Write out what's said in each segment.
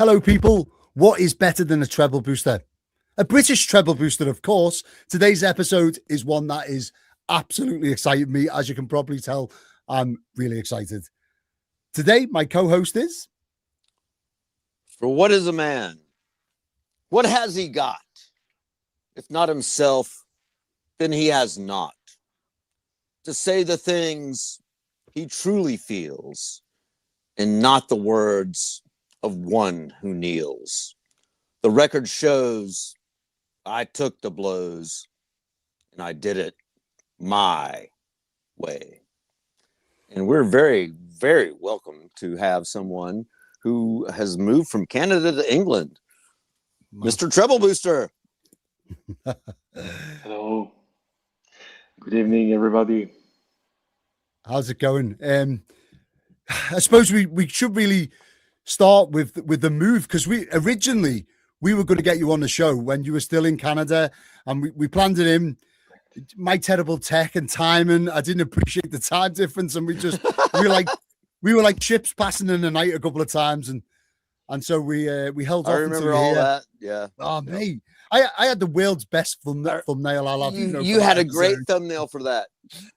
Hello, people. What is better than a treble booster? A British treble booster, of course. Today's episode is one that is absolutely exciting me. As you can probably tell, I'm really excited. Today, my co-host is... For what is a man? What has he got? If not himself, then he has not. To say the things he truly feels, and not the words of one who kneels. The record shows I took the blows, and I did it my way. And we're very, very welcome to have someone who has moved from Canada to England, Mr. Treble Booster. Hello. Good evening, everybody. How's it going? I suppose we should really start with the move, because we were going to get you on the show when you were still in Canada, and we planned it in. My terrible tech and timing, I didn't appreciate the time difference, and we were like ships passing in the night a couple of times, and so we held off. I remember all that. Yeah. Oh, mate. I had the world's best thumbnail. I'll have you had a great thumbnail for that.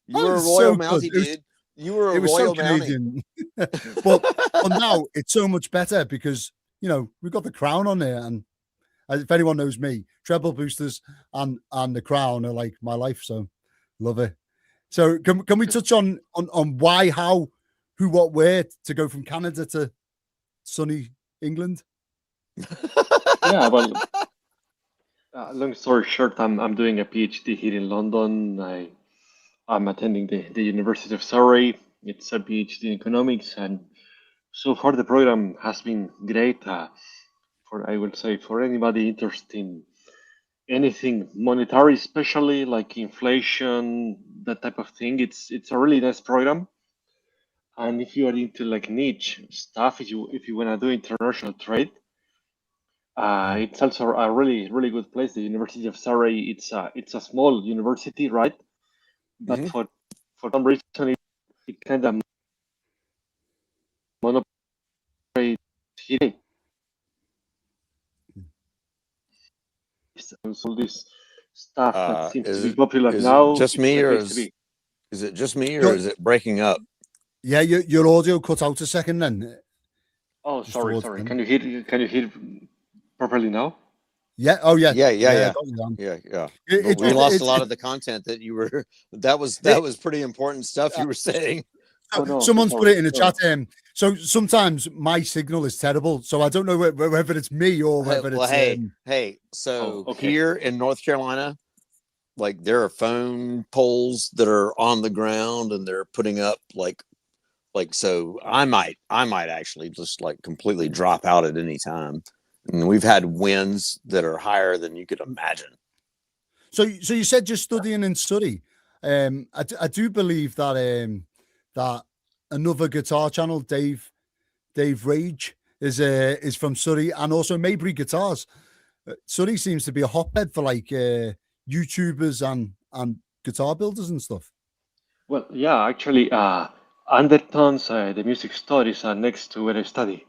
You were a Royal Mountie, dude. You were a Royal Mountie. but now it's so much better because, we've got the crown on there. And if anyone knows me, treble boosters and the crown are like my life. So love it. So can we touch on why, how, who, what, where to go from Canada to sunny England? Yeah, well, long story short, I'm doing a PhD here in London. I'm attending the University of Surrey. It's a PhD in economics, and so far the program has been great. For anybody interested in anything monetary, especially like inflation, that type of thing, it's a really nice program. And if you are into like niche stuff, if you want to do international trade, it's also a really, really good place. The University of Surrey, it's a small university, right? But for some reason, it kind of monopolized here. All this stuff that seems to be popular now. Just me, or is it just me, or is it breaking up? Yeah, your audio cut out a second then. Oh, sorry. Can you hear properly now? Yeah. Oh, yeah. Yeah. We lost a lot of the content that you were. That was pretty important stuff you were saying. Someone's put it in the chat. So sometimes my signal is terrible, so I don't know whether it's me or whether it's. Here in North Carolina, like there are phone poles that are on the ground, and they're putting up like so. I might actually just like completely drop out at any time. And we've had winds that are higher than you could imagine. So you said you're studying in Surrey. I do believe that that another guitar channel, Dave Rage, is from Surrey, and also Maybury Guitars. Surrey seems to be a hotbed for like YouTubers and guitar builders and stuff. Well, yeah, actually, Anderton's the music store is next to where I study.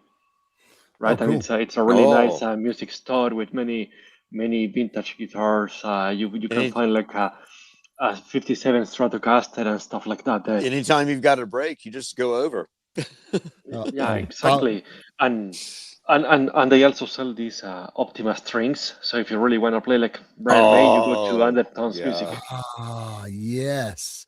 Right, cool. And it's a really nice music store with many vintage guitars. You can find like a 57 Stratocaster and stuff like that. Anytime you've got a break, you just go over. Yeah, exactly. And they also sell these Optima strings. So if you really want to play like Brian May, you go to Anderton's music. Ah, yes.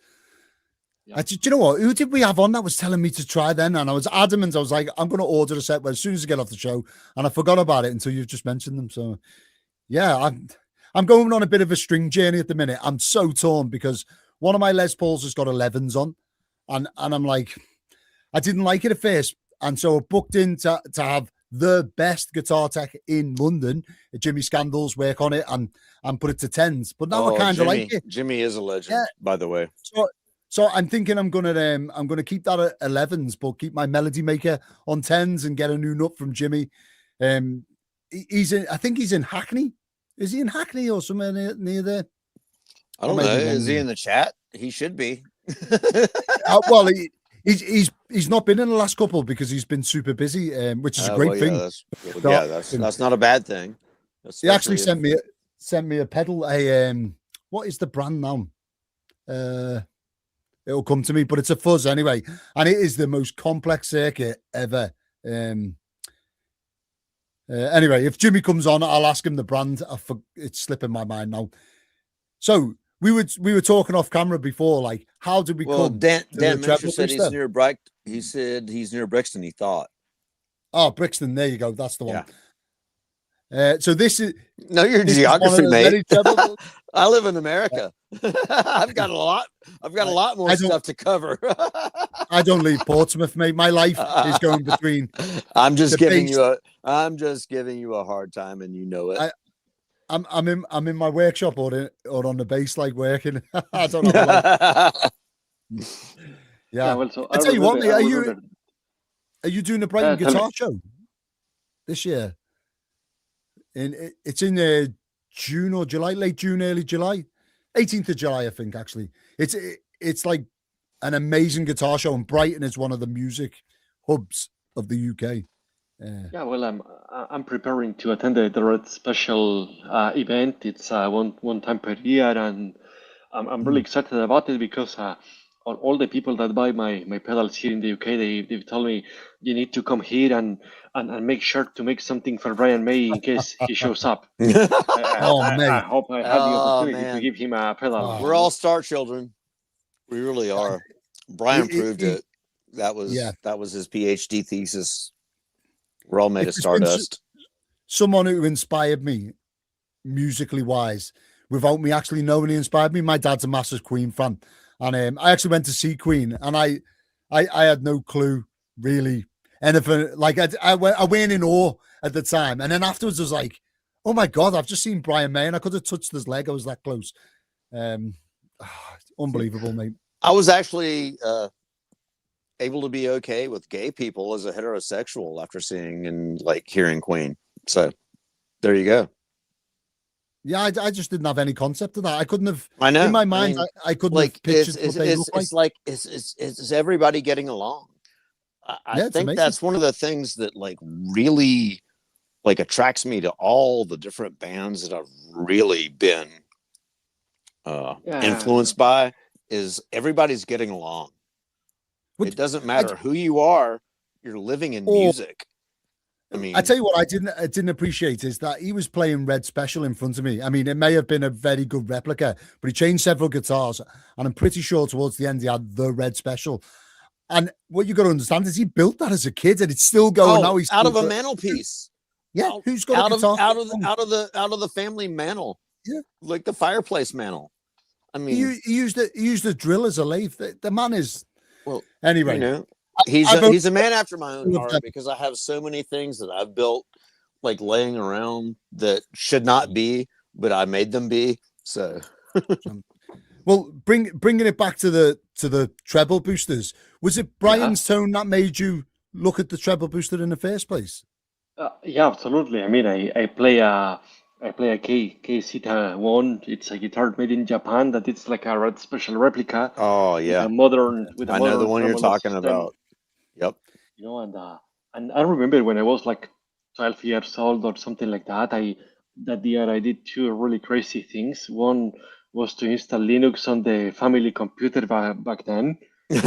Yeah. Do you know what? Who did we have on that was telling me to try then? And I was adamant. I was like, I'm going to order a set as soon as I get off the show. And I forgot about it until you've just mentioned them. So, yeah, I'm going on a bit of a string journey at the minute. I'm so torn because one of my Les Pauls has got 11s on. And I'm like, I didn't like it at first. And so I booked in to have the best guitar tech in London, Jimmy Scandal's work on it and put it to 10s. But now I kind of like it. Jimmy is a legend, by the way. So I'm thinking I'm gonna keep that at 11s, but keep my Melody Maker on 10s and get a new nut from Jimmy. I think he's in Hackney. Is he in Hackney or somewhere near there? I don't know. Is he in the chat? He should be. Well, He's not been in the last couple because he's been super busy, which is a great thing. That's not a bad thing. He actually sent me a pedal. What is the brand now? It'll come to me, but it's a fuzz anyway, and it is the most complex circuit ever. Anyway, if Jimmy comes on, I'll ask him the brand. It's slipping my mind now. So we were talking off camera before, like how did we come? Dan Treble said Booster? he's near Bright. He said he's near Brixton. He thought. Oh, Brixton. There you go. That's the one. So this is your geography, mate. I live in America. I've got a lot more stuff to cover. I don't leave Portsmouth, mate. My life is going between. I'm just giving you a hard time, and you know it. I'm in my workshop or on the base, like working. I don't know. Well, so I tell you what, mate, are you doing a Brighton guitar show this year? It's in June or July, late June, early July, 18th of July, I think. Actually, it's like an amazing guitar show, and Brighton is one of the music hubs of the UK. Well, I'm preparing to attend the Red Special event. It's one time per year, and I'm really excited about it because all the people that buy my pedals here in the UK, they've told me you need to come here and make sure to make something for Brian May in case he shows up. I hope I have the opportunity to give him a pedal. We're all star children. We really are. Brian proved it. That was his PhD thesis. We're all made of stardust. Someone who inspired me musically wise, without me actually knowing he inspired me. My dad's a massive Queen fan, and I actually went to see Queen, and I had no clue really anything. Like I went in awe at the time, and then afterwards I was like, "Oh my God, I've just seen Brian May, and I could have touched his leg. I was that close." Unbelievable, mate. I was actually able to be okay with gay people as a heterosexual after seeing and like hearing Queen. So there you go. Yeah, I just didn't have any concept of that. I couldn't have. I know. In my mind, I couldn't have pictured what they look like. It's everybody getting along. I think amazing. that's one of the things that like really like attracts me to all the different bands that I've really been influenced by is everybody's getting along. It doesn't matter who you are, you're living in music. I mean, I tell you what, I didn't appreciate is that he was playing Red Special in front of me. I mean, it may have been a very good replica, but he changed several guitars, and I'm pretty sure towards the end he had the Red Special. And what you got to understand is he built that as a kid, and it's still going now. He's out of a mantelpiece. Yeah, who's got a guitar out of the family mantle? Yeah, like the fireplace mantle. I mean, he used a drill as a lathe. The man is anyway. You know, he's a man after my own heart because I have so many things that I've built like laying around that should not be, but I made them be. So, well, bringing it back to the treble boosters, was it Brian's tone that made you look at the treble booster in the first place? Yeah, absolutely. I mean, I play a K-Zeta 1. It's a guitar made in Japan that it's like a Red Special replica. Oh yeah, I know the one you're talking about. Yep. You know, and I remember when I was like 12 years old or something like that. That year I did two really crazy things. One was to install Linux on the family computer back then. And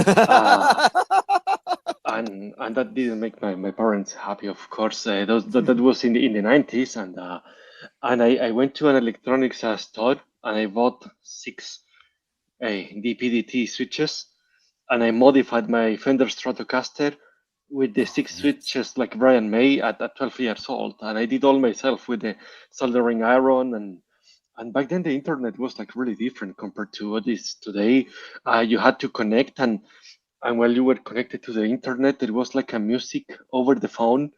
that didn't make my parents happy, of course. That was in the 90s, and I went to an electronics store and I bought 6 DPDT switches, and I modified my Fender Stratocaster with the 6 switches like Brian May at 12 years old, and I did all myself with the soldering iron and back then the internet was like really different compared to what is today. You had to connect, and while you were connected to the internet, there was like a music over the phone,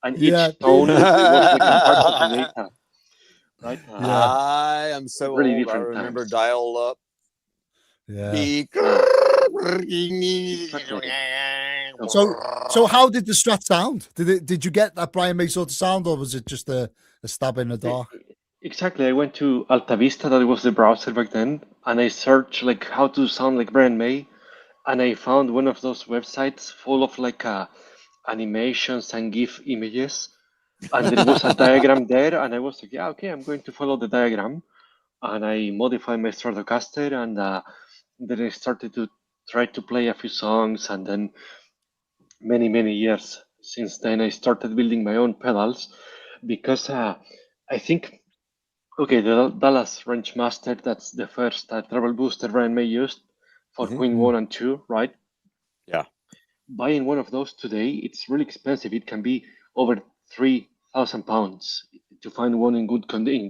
and each tone was like a part of the data. Right? I am so really old. I remember dial up. Yeah. So how did the Strat sound? Did you get that Brian May sort of sound, or was it just a stab in the dark? Exactly. I went to Alta Vista, that was the browser back then, and I searched like how to sound like Brian May, and I found one of those websites full of like animations and GIF images, and there was a diagram there, and I was like, yeah, okay, I'm going to follow the diagram, and I modified my Stratocaster, and then I started to try to play a few songs, and then many years since then I started building my own pedals because I think okay, the Dallas Range Master, that's the first treble booster Brian May used for Mhm. Queen 1 and 2, right? Yeah. Buying one of those today, it's really expensive. It can be over £3,000 to find one in good condition,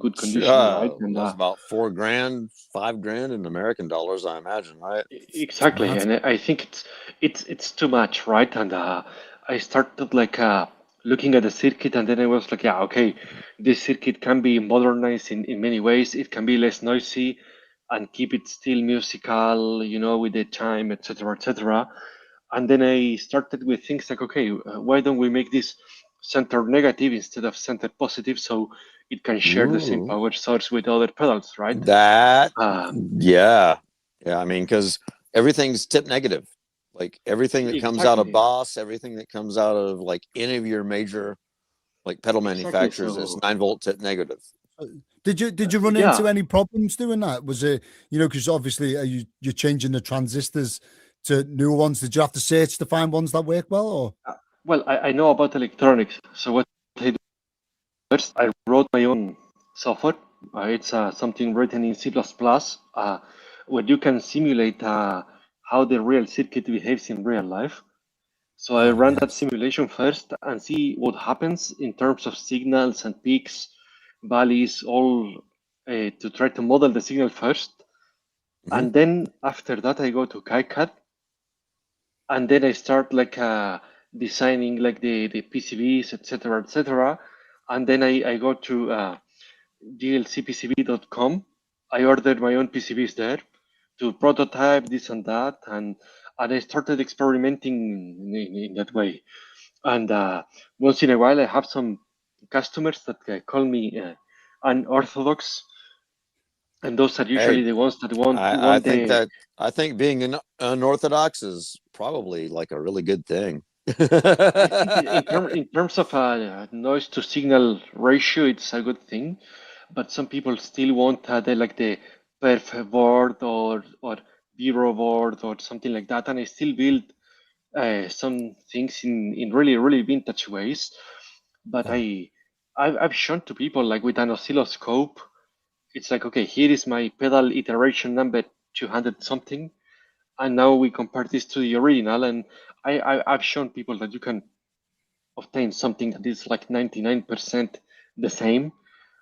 right? And That's about $4,000, $5,000 in American dollars, I imagine, right? exactly, mad. and I think it's too much, right? And I started like looking at the circuit, and then I was like, yeah, okay, this circuit can be modernized in many ways. It can be less noisy and keep it still musical, you know, with the chime, etc., etc. And then I started with things like, okay, why don't we make this center negative instead of center positive, so it can share the same Ooh. power source with other pedals, right? That, Uh, yeah. Yeah, I mean, because everything's tip negative. Like everything that comes out of exactly. Boss, everything that comes out of like any of your major like pedal Exactly. manufacturers, it's So 9-volt tip negative. Did you run into yeah, any problems doing that? Was it, because obviously you're changing the transistors to new ones? Did you have to search to find ones that work well, or? well, I know about electronics. So what I did first, I wrote my own software. It's something written in C++, where you can simulate how the real circuit behaves in real life. So I Oh ran that yes. simulation first and see what happens in terms of signals and peaks, valleys, all to try to model the signal first. Mhm. And then after that, I go to KiCad, and then I start like designing like the PCBs, etc. And then I go to glcpcb.com. I ordered my own PCBs there to prototype this and that, and I started experimenting in that way. And once in a while, I have some customers that call me unorthodox, and those are usually Hey, the ones that I want think the. that I think being an unorthodox is probably like a really good thing. I think in terms of noise to signal ratio, it's a good thing, but some people still want the perf board or zero board or something like that, and I still build some things in really vintage ways. But Oh, I've shown to people like with an oscilloscope. It's like, okay, here is my pedal iteration number 200 something, and now we compare this to the original, and I've shown people that you can obtain something that is like 99% the same,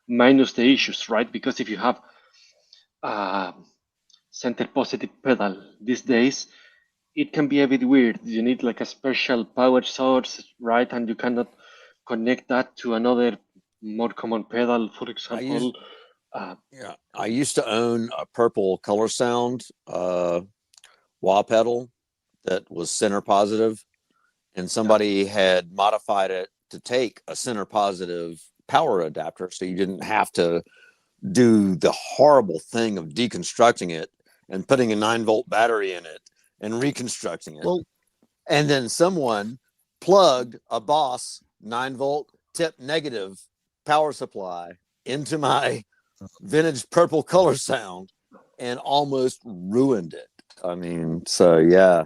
minus the issues, right? Because if you have a center positive pedal these days, it can be a bit weird. You need like a special power source, right? And you cannot connect that to another more common pedal, for I used example. Yeah, I used to own a purple color sound wah pedal that was center positive, and somebody had modified it to take a center positive power adapter, so you didn't have to do the horrible thing of deconstructing it and putting a 9-volt battery in it and reconstructing it. well, And then someone plugged a Boss 9-volt tip negative power supply into my vintage purple color sound and almost ruined it. I mean, so yeah.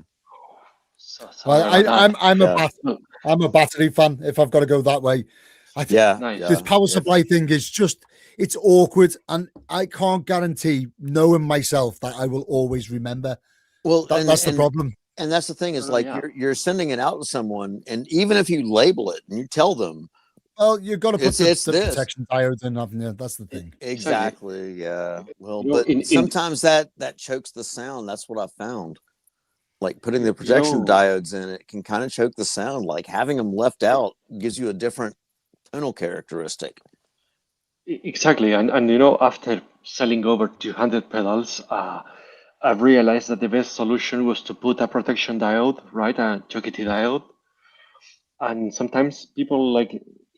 So well, sorry about that. Yeah. I'm a battery fan. If I've got to go that way, I think Yeah. Nice. this Yeah. power It's, supply thing is just, it's awkward, and I can't guarantee, knowing myself, that I will always remember. well, That's the problem. and that's the thing is like Yeah. you're sending it out to someone, and even if you label it and you tell them Well, you've got to put it's the this. protection diodes in, haven't you? That's the thing. Exactly. Exactly. Yeah. Well, You know, but in sometimes that chokes the sound. That's what I found. Like putting the you projection know diodes in it can kind of choke the sound. Like having them left out gives you a different tonal characteristic. exactly, and you know, after selling over 200 pedals, I've realized that the best solution was to put a protection diode, right, a Chockity diode. And sometimes people like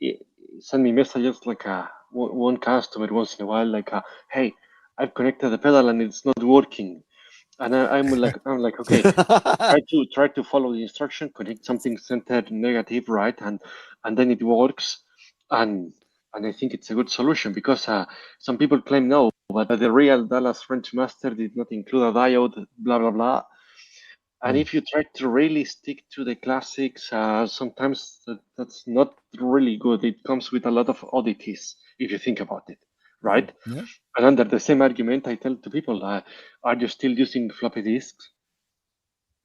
i- send me messages like one customer once in a while, like, "Hey, I've connected the pedal and it's not working. And I'm like, okay, try to follow the instruction, connect something centered negative, right, and then it works, and I think it's a good solution because some people claim no, but the real Dallas French master did not include a diode, blah blah blah. And if you try to really stick to the classics, sometimes that's not really good. It comes with a lot of oddities if you think about it, right? Yeah. And under the same argument, I tell to people, are you still using floppy disks?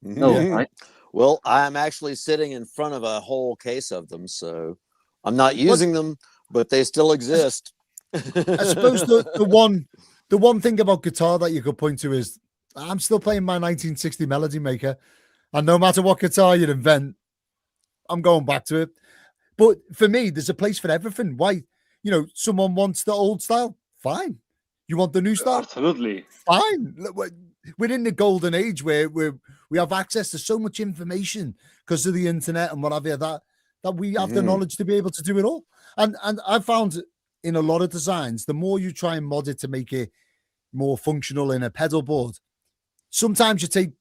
No, Yeah. right? Well, I'm actually sitting in front of a whole case of them, so I'm not using them, but they still exist. I suppose the one thing about guitar that you could point to is I'm still playing my 1960 Melody Maker, and no matter what guitar you invent, I'm going back to it. But for me, there's a place for everything. Why, someone wants the old style, fine. You want the new style, Absolutely. fine. We're in the golden age where we have access to so much information because of the internet and what have you, that we have the knowledge to be able to do it all. And I found in a lot of designs, the more you try and mod it to make it more functional in a pedal board, sometimes you take,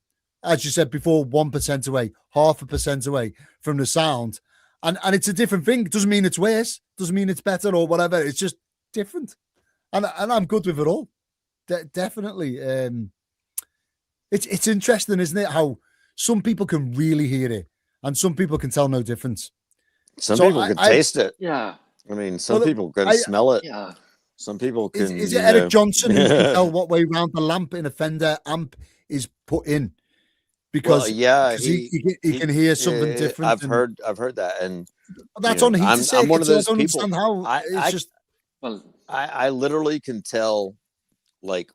as you said before, 1% away, 0.5% away from the sound. And it's a different thing. It doesn't mean it's worse, doesn't mean it's better or whatever. It's just different. And I'm good with it all. Definitely. It's interesting, isn't it? How some people can really hear it and some people can tell no difference. Some people can taste it. Yeah. I mean, some people can smell it. Yeah. Some people can. Is it Eric Johnson who can tell what way round the lamp in a Fender amp is put in? Because he can hear something different. I've heard that, and that's on heat I'm one of those I don't people. understand how it's just. Well, I literally can tell, like,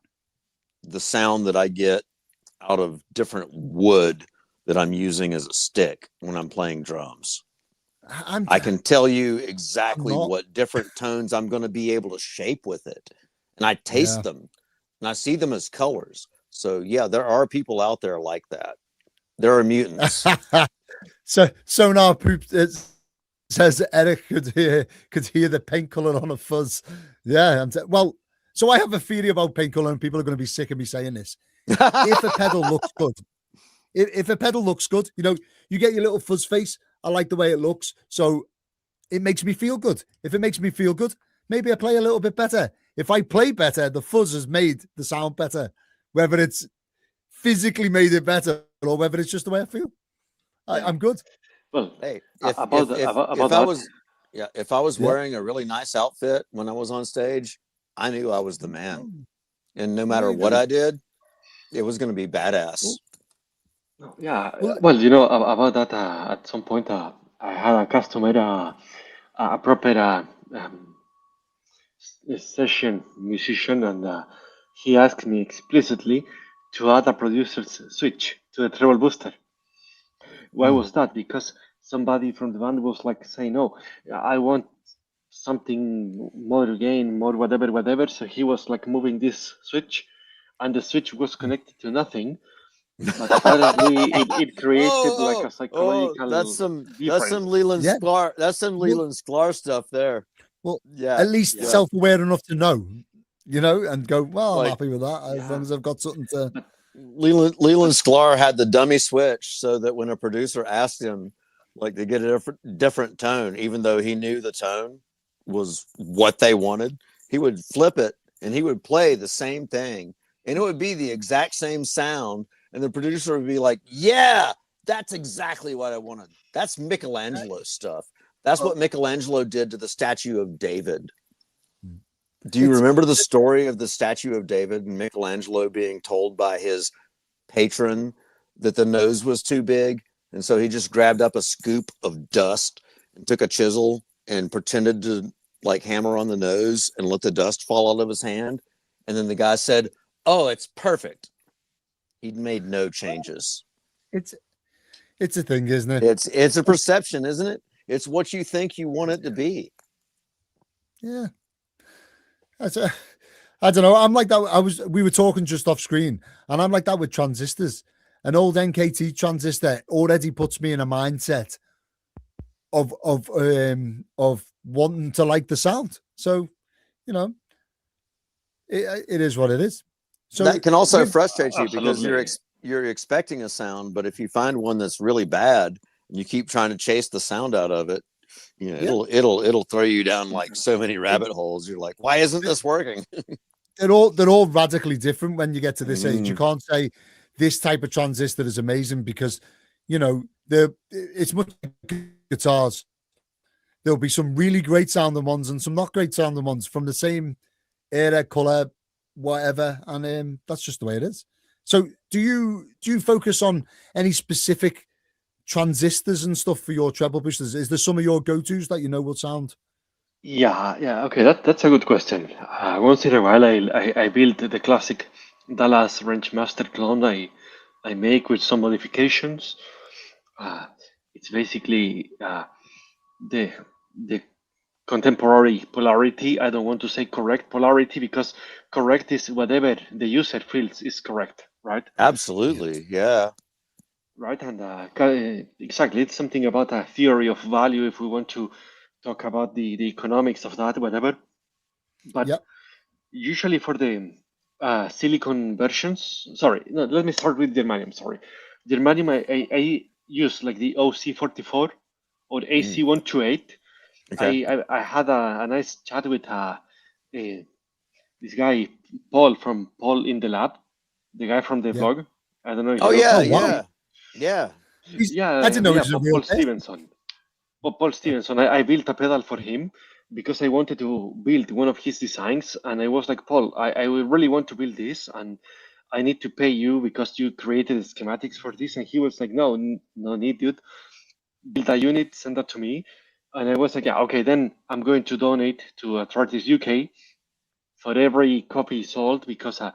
the sound that I get out of different wood that I'm using as a stick when I'm playing drums. I can tell you exactly what different tones I'm going to be able to shape with it, and I taste them, and I see them as colors. So yeah, there are people out there like that. There are mutants. Sonar Poop says Eric could hear the paint color on a fuzz. Yeah, well, so I have a theory about paint color, and people are going to be sick of me saying this. If a pedal looks good, if a pedal looks good, you get your little fuzz face. I like the way it looks, so it makes me feel good. If it makes me feel good, maybe I play a little bit better. If I play better, the fuzz has made the sound better, whether it's physically made it better or whether it's just the way I feel. I'm good. Well, hey, if I was wearing a really nice outfit when I was on stage, I knew I was the man, and no matter what I did, it was going to be badass. Yeah, well, about that, at some point, I had a customer, a proper session musician, and he asked me explicitly to add a producer's switch to the treble booster. Why was that? Because somebody from the band was like saying, "No, I want something more gain, more whatever." So he was like moving this switch, and the switch was connected to nothing. But apparently, it created like a psychological. That's some difference. Leland Sklar. That's some Leland Sklar stuff there. Well, at least self-aware enough to know, and go, well, I'm happy with that as long as I've got something to. Leland Sklar had the dummy switch so that when a producer asked him, like, to get a different tone, even though he knew the tone was what they wanted, he would flip it and he would play the same thing, and it would be the exact same sound. And the producer would be like, yeah, that's exactly what I wanted. That's Michelangelo stuff. That's what Michelangelo did to the statue of David. Do you remember the story of the statue of David and Michelangelo being told by his patron that the nose was too big? And so he just grabbed up a scoop of dust and took a chisel and pretended to like hammer on the nose and let the dust fall out of his hand. And then the guy said, oh, it's perfect. He'd made no changes. It's a thing, isn't it? It's a perception, isn't it? It's what you think you want it to be. Yeah. I don't know. I'm like that. We were talking just off screen, and I'm like that with transistors. An old NKT transistor already puts me in a mindset of wanting to like the sound. So, it is what it is. So that can also with- frustrate you because Absolutely. you're expecting a sound, but if you find one that's really bad and you keep trying to chase the sound out of it, you know, it'll throw you down like so many rabbit holes. You're like, why isn't this working? they're all radically different when you get to this age. You can't say this type of transistor is amazing because, you know, it's much like guitars. There'll be some really great sounding ones and some not great sounding ones from the same era, color, whatever, and that's just the way it is. So, do you focus on any specific transistors and stuff for your treble boosters? Is there some of your go-tos that you know will sound? Yeah. Okay, that's a good question. Once in a while, I build the classic Dallas Range Master clone. I make with some modifications. It's basically the the contemporary polarity. I don't want to say correct polarity because correct is whatever the user feels is correct, right? Absolutely, yeah. Right, and exactly, it's something about a theory of value if we want to talk about the economics of that, whatever. But Yep. usually for the silicon versions, sorry, no, let me start with germanium. Sorry, germanium, I use like the OC44 or AC128. Okay. I had a nice chat with this guy Paul in the lab, the guy from the Yeah. blog. I don't know if Oh you know yeah, Oh him. wow. yeah. I didn't know he Yeah, was a real Paul person. Stevenson. Paul Stevenson. I built a pedal for him because I wanted to build one of his designs, and I was like, Paul, I will really want to build this, and I need to pay you because you created the schematics for this. And he was like, no, no need, dude. Build a unit, send that to me. And I was like, yeah, okay, then I'm going to donate to Arthritis UK for every copy sold because I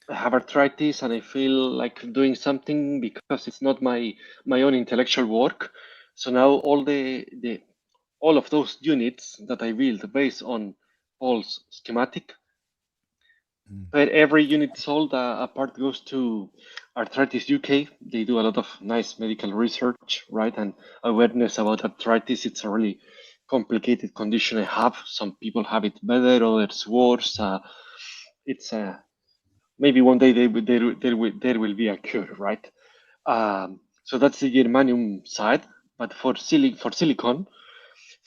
have arthritis and I feel like doing something because it's not my own intellectual work. So now all of those units that I built based on Paul's schematic, per every unit sold, a part goes to Arthritis UK. They do a lot of nice medical research, right, and awareness about arthritis. It's a really complicated condition I have. Some people have it better, others worse. It's maybe one day there will be a cure, right? So that's the germanium side. But for silicon,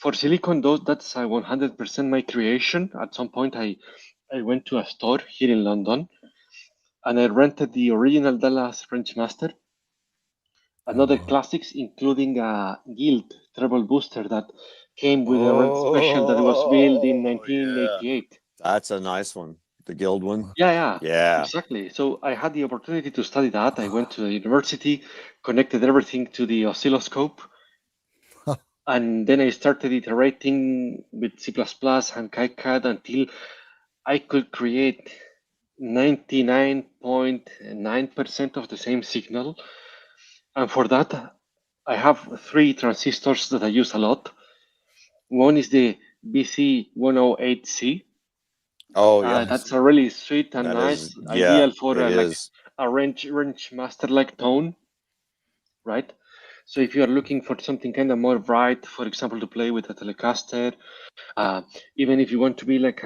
though, that's 100% my creation. At some point, I went to a store here in London and I rented the original Dallas French Master and other classics, including a Guild Treble Booster that came with a rent special that was built in Oh yeah. 1988. That's a nice one. The guild one. Yeah, Yeah. exactly. So I had the opportunity to study that. I went to the university, connected everything to the oscilloscope, and then I started iterating with C++ and KiCad until I could create 99.9% of the same signal. And for that, I have three transistors that I use a lot. One is the BC108C. Oh yeah. That's a really sweet and That nice, is, yeah, ideal for it like is. a range master like tone, right? So if you are looking for something kind of more bright, for example, to play with a Telecaster, even if you want to be like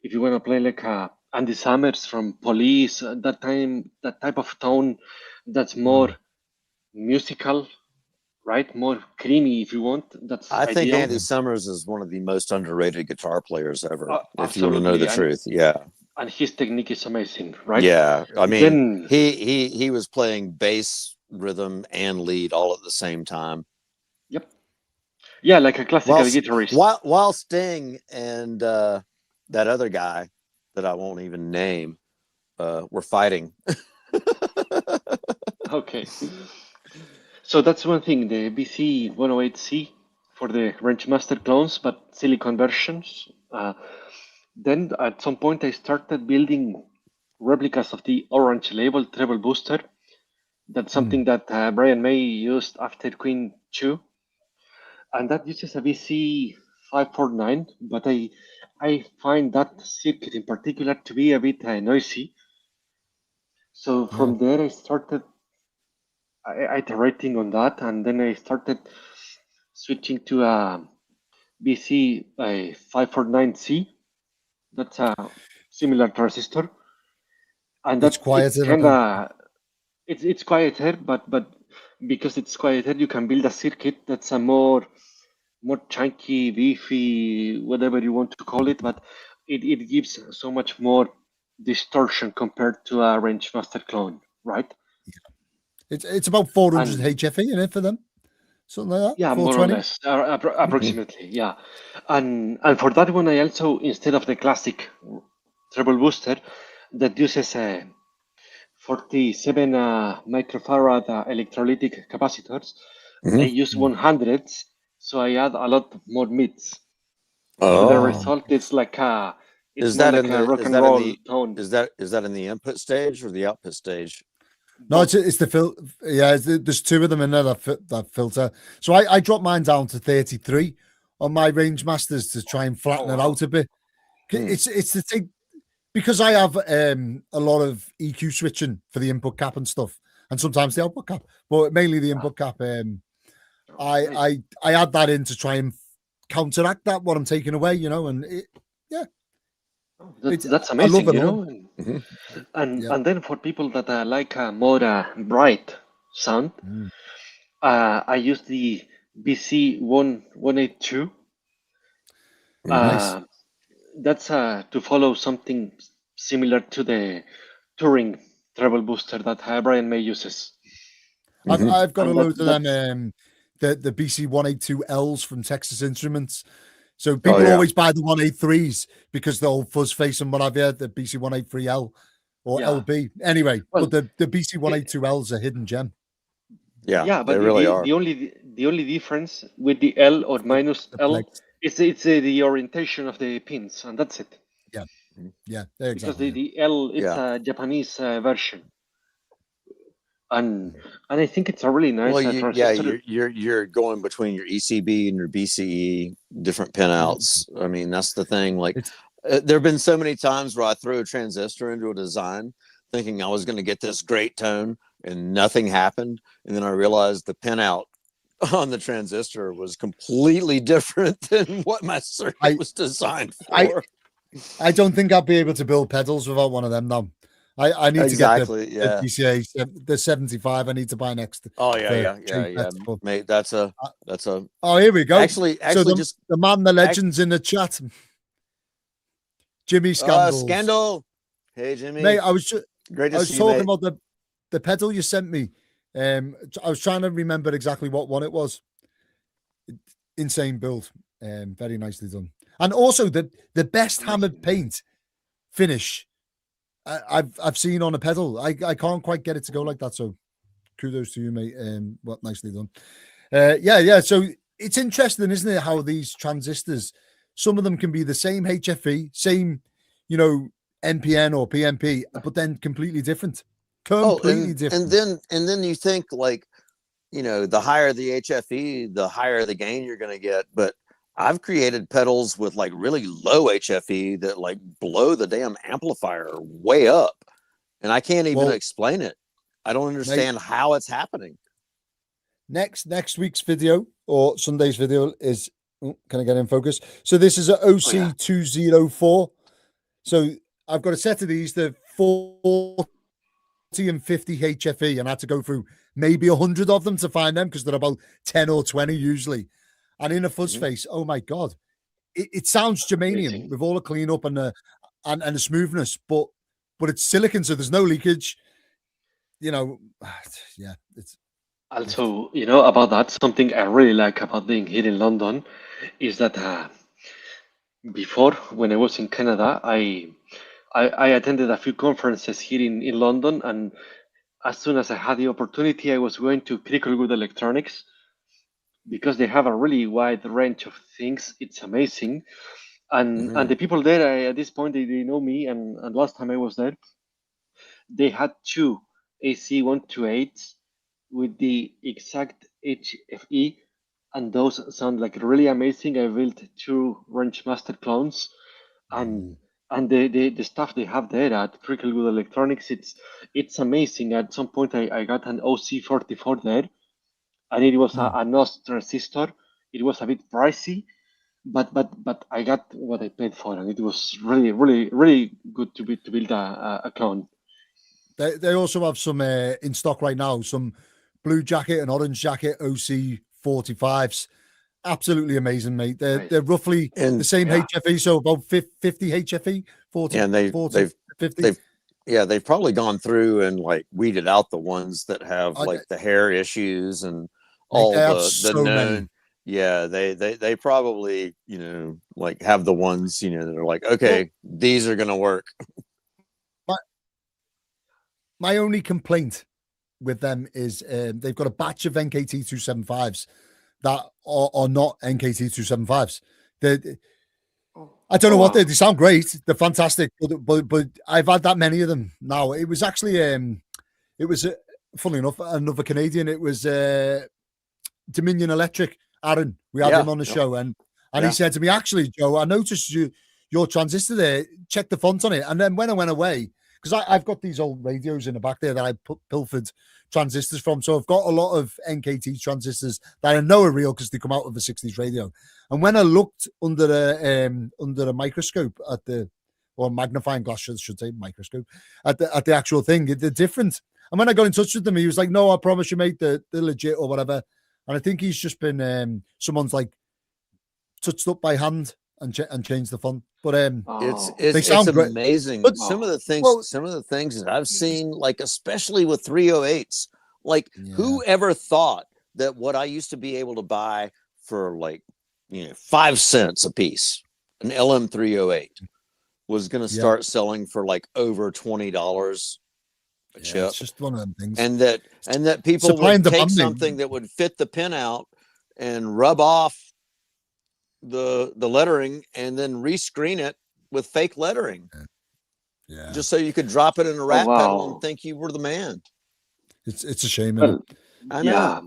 if you want to play like Andy Summers from Police, that type of tone, that's more musical, right? More creamy, if you want. That's I think ideal. Andy Summers is one of the most underrated guitar players ever, if you want to know Absolutely, the truth. Yeah. and his technique is amazing, right? Yeah. I mean, Then, he was playing bass, rhythm, and lead all at the same time. yep, yeah, like a classical While guitarist. while Sting and that other guy that I won't even name were fighting. Okay, so that's one thing, the BC108C for the Range-Master clones, but silicon versions. Then at some point I started building replicas of the orange label Treble Booster. That's something that Brian May used after Queen 2, and that uses a BC549, but I find that circuit in particular to be a bit noisy. So from there I started iterating on that, and then I started switching to a BC549C. That's a similar transistor. and It's that quieter. it's kind of it's quieter, but because it's quieter, you can build a circuit that's a more chunky, beefy, whatever you want to call it, but it gives so much more distortion compared to a range master clone, right? It's about 400 And HFE in it for them, something like that. yeah, more or 420. less, approximately, yeah. And for that one, I also, instead of the classic treble booster that uses 47 microfarad electrolytic capacitors, I use 100s, so I add a lot more mids. So the Oh, result is like it's is more that like in a the rock is and that in roll the tone. is that in the input stage or the output stage? No, Both. it's the yeah, there's two of them in there that filter. So I dropped mine down to 33 on my range masters to try and flatten it out a bit. It's the thing, because I have a lot of EQ switching for the input cap and stuff, and sometimes the output cap, but mainly the input cap. I add that in to try and counteract that what I'm taking away, and yeah, That's I love amazing, it you all. know. And Yeah. then for people that like a more bright sound, Mm. I use the BC182. Nice. That's to follow something similar to the Turing Treble Booster that Brian May uses. I've got a And load of that's them. The BC 182Ls from Texas Instruments. So Oh people yeah. always buy the 183s because the old fuzz face and what have you, the BC 183L or yeah. LB. Anyway, Well, but the BC 182L is a hidden gem. Yeah, yeah, they but really are. the only difference with the L or minus The L plates. is it's the orientation of the pins, and that's it. Yeah, Mhm. yeah, Because exactly. the L it's Yeah. a Japanese version, and I think it's a really nice Well, transistor. you're going between your ECB and your BCE different pinouts. I mean, that's the thing. Like, It's there have been so many times where I threw a transistor into a design thinking I was going to get this great tone, and nothing happened, and then I realized the pinout on the transistor was completely different than what my circuit I was designed I for. I don't think I'd be able to build pedals without one of them now. I need to get the Yeah. DCA the 75. I need to buy next Oh yeah, for yeah, but, mate. That's a oh, here we go. actually So just the man, the legends in the chat, Jimmy Scandals. Scandal. Hey Jimmy, Mate, great to I was see you, talking mate. about the pedal you sent me. I was trying to remember exactly what one it was. Insane build. Very nicely done. And also the best hammered paint finish I've seen on a pedal. I can't quite get it to go like that. So kudos to you, mate. What nicely done. Yeah. So it's interesting, isn't it? How these transistors, some of them can be the same HFE, same, NPN or PNP, but then completely different. Completely different. And then you think like, the higher the HFE, the higher the gain you're going to get. But I've created pedals with like really low HFE that like blow the damn amplifier way up, and I can't even explain it. I don't understand how it's happening. Next week's video or Sunday's video is, can I get in focus? So this is a OC204. So I've got a set of these, the 40 and 50 HFE, and I had to go through maybe 100 of them to find them because they're about 10 or 20 usually. And in a fuzz face, oh my God, it sounds germanium with all the cleanup and the smoothness, but it's silicon, so there's no leakage. Yeah, it's Also, about that, something I really like about being here in London is that before, when I was in Canada, I attended a few conferences here in London, and as soon as I had the opportunity, I was going to Cricklewood Electronics because they have a really wide range of things. It's amazing. And the people there, at this point, they know me. And last time I was there, they had two AC128s with the exact HFE, and those sound like really amazing. I built two Range Master clones, and the stuff they have there at Cricklewood Electronics, it's amazing. At some point, I got an OC44 there, and it was a NOS transistor. It was a bit pricey, but I got what I paid for, and it was really really really good to build a clone. They also have some in stock right now, some blue jacket and orange jacket OC 45s. Absolutely amazing, mate. They're roughly And the same HFE, so about 50 HFE, 40, and 40, 50. they've probably gone through and like weeded out the ones that have I- like the hair issues and Mate, all they have the so known. many. Yeah, they probably, like have the ones, that are like, okay, these are gonna work. My only complaint with them is they've got a batch of NKT 275s that are not NKT 275s. I don't know what they sound great. They're fantastic, but I've had that many of them now. It was actually funnily enough, another Canadian. It was Dominion Electric, Aaron. We had him on the show, and he said to me, "Actually, Joe, I noticed your transistor there. Check the font on it." And then when I went away, because I've got these old radios in the back there that I pilfered transistors from, so I've got a lot of NKT transistors that I know are real because they come out of the 60s radio. And when I looked under a microscope or magnifying glass, should say microscope, at the actual thing, they're different. And when I got in touch with them, he was like, "No, I promise you, mate, they're legit or whatever." And I think he's just been someone's like touched up by hand and changed the font. But it's amazing. But some of the things that I've seen, like especially with 308s, like whoever thought that what I used to be able to buy for like 5 cents a piece, an LM308, was going to start selling for like over $20 a chip. It's just one of them things. And that people would take something that would fit the pin out and rub off the lettering and then rescreen it with fake lettering. Yeah. Just so you could drop it in a rat pedal and think you were the man. It's a shame. Well, I know. yeah,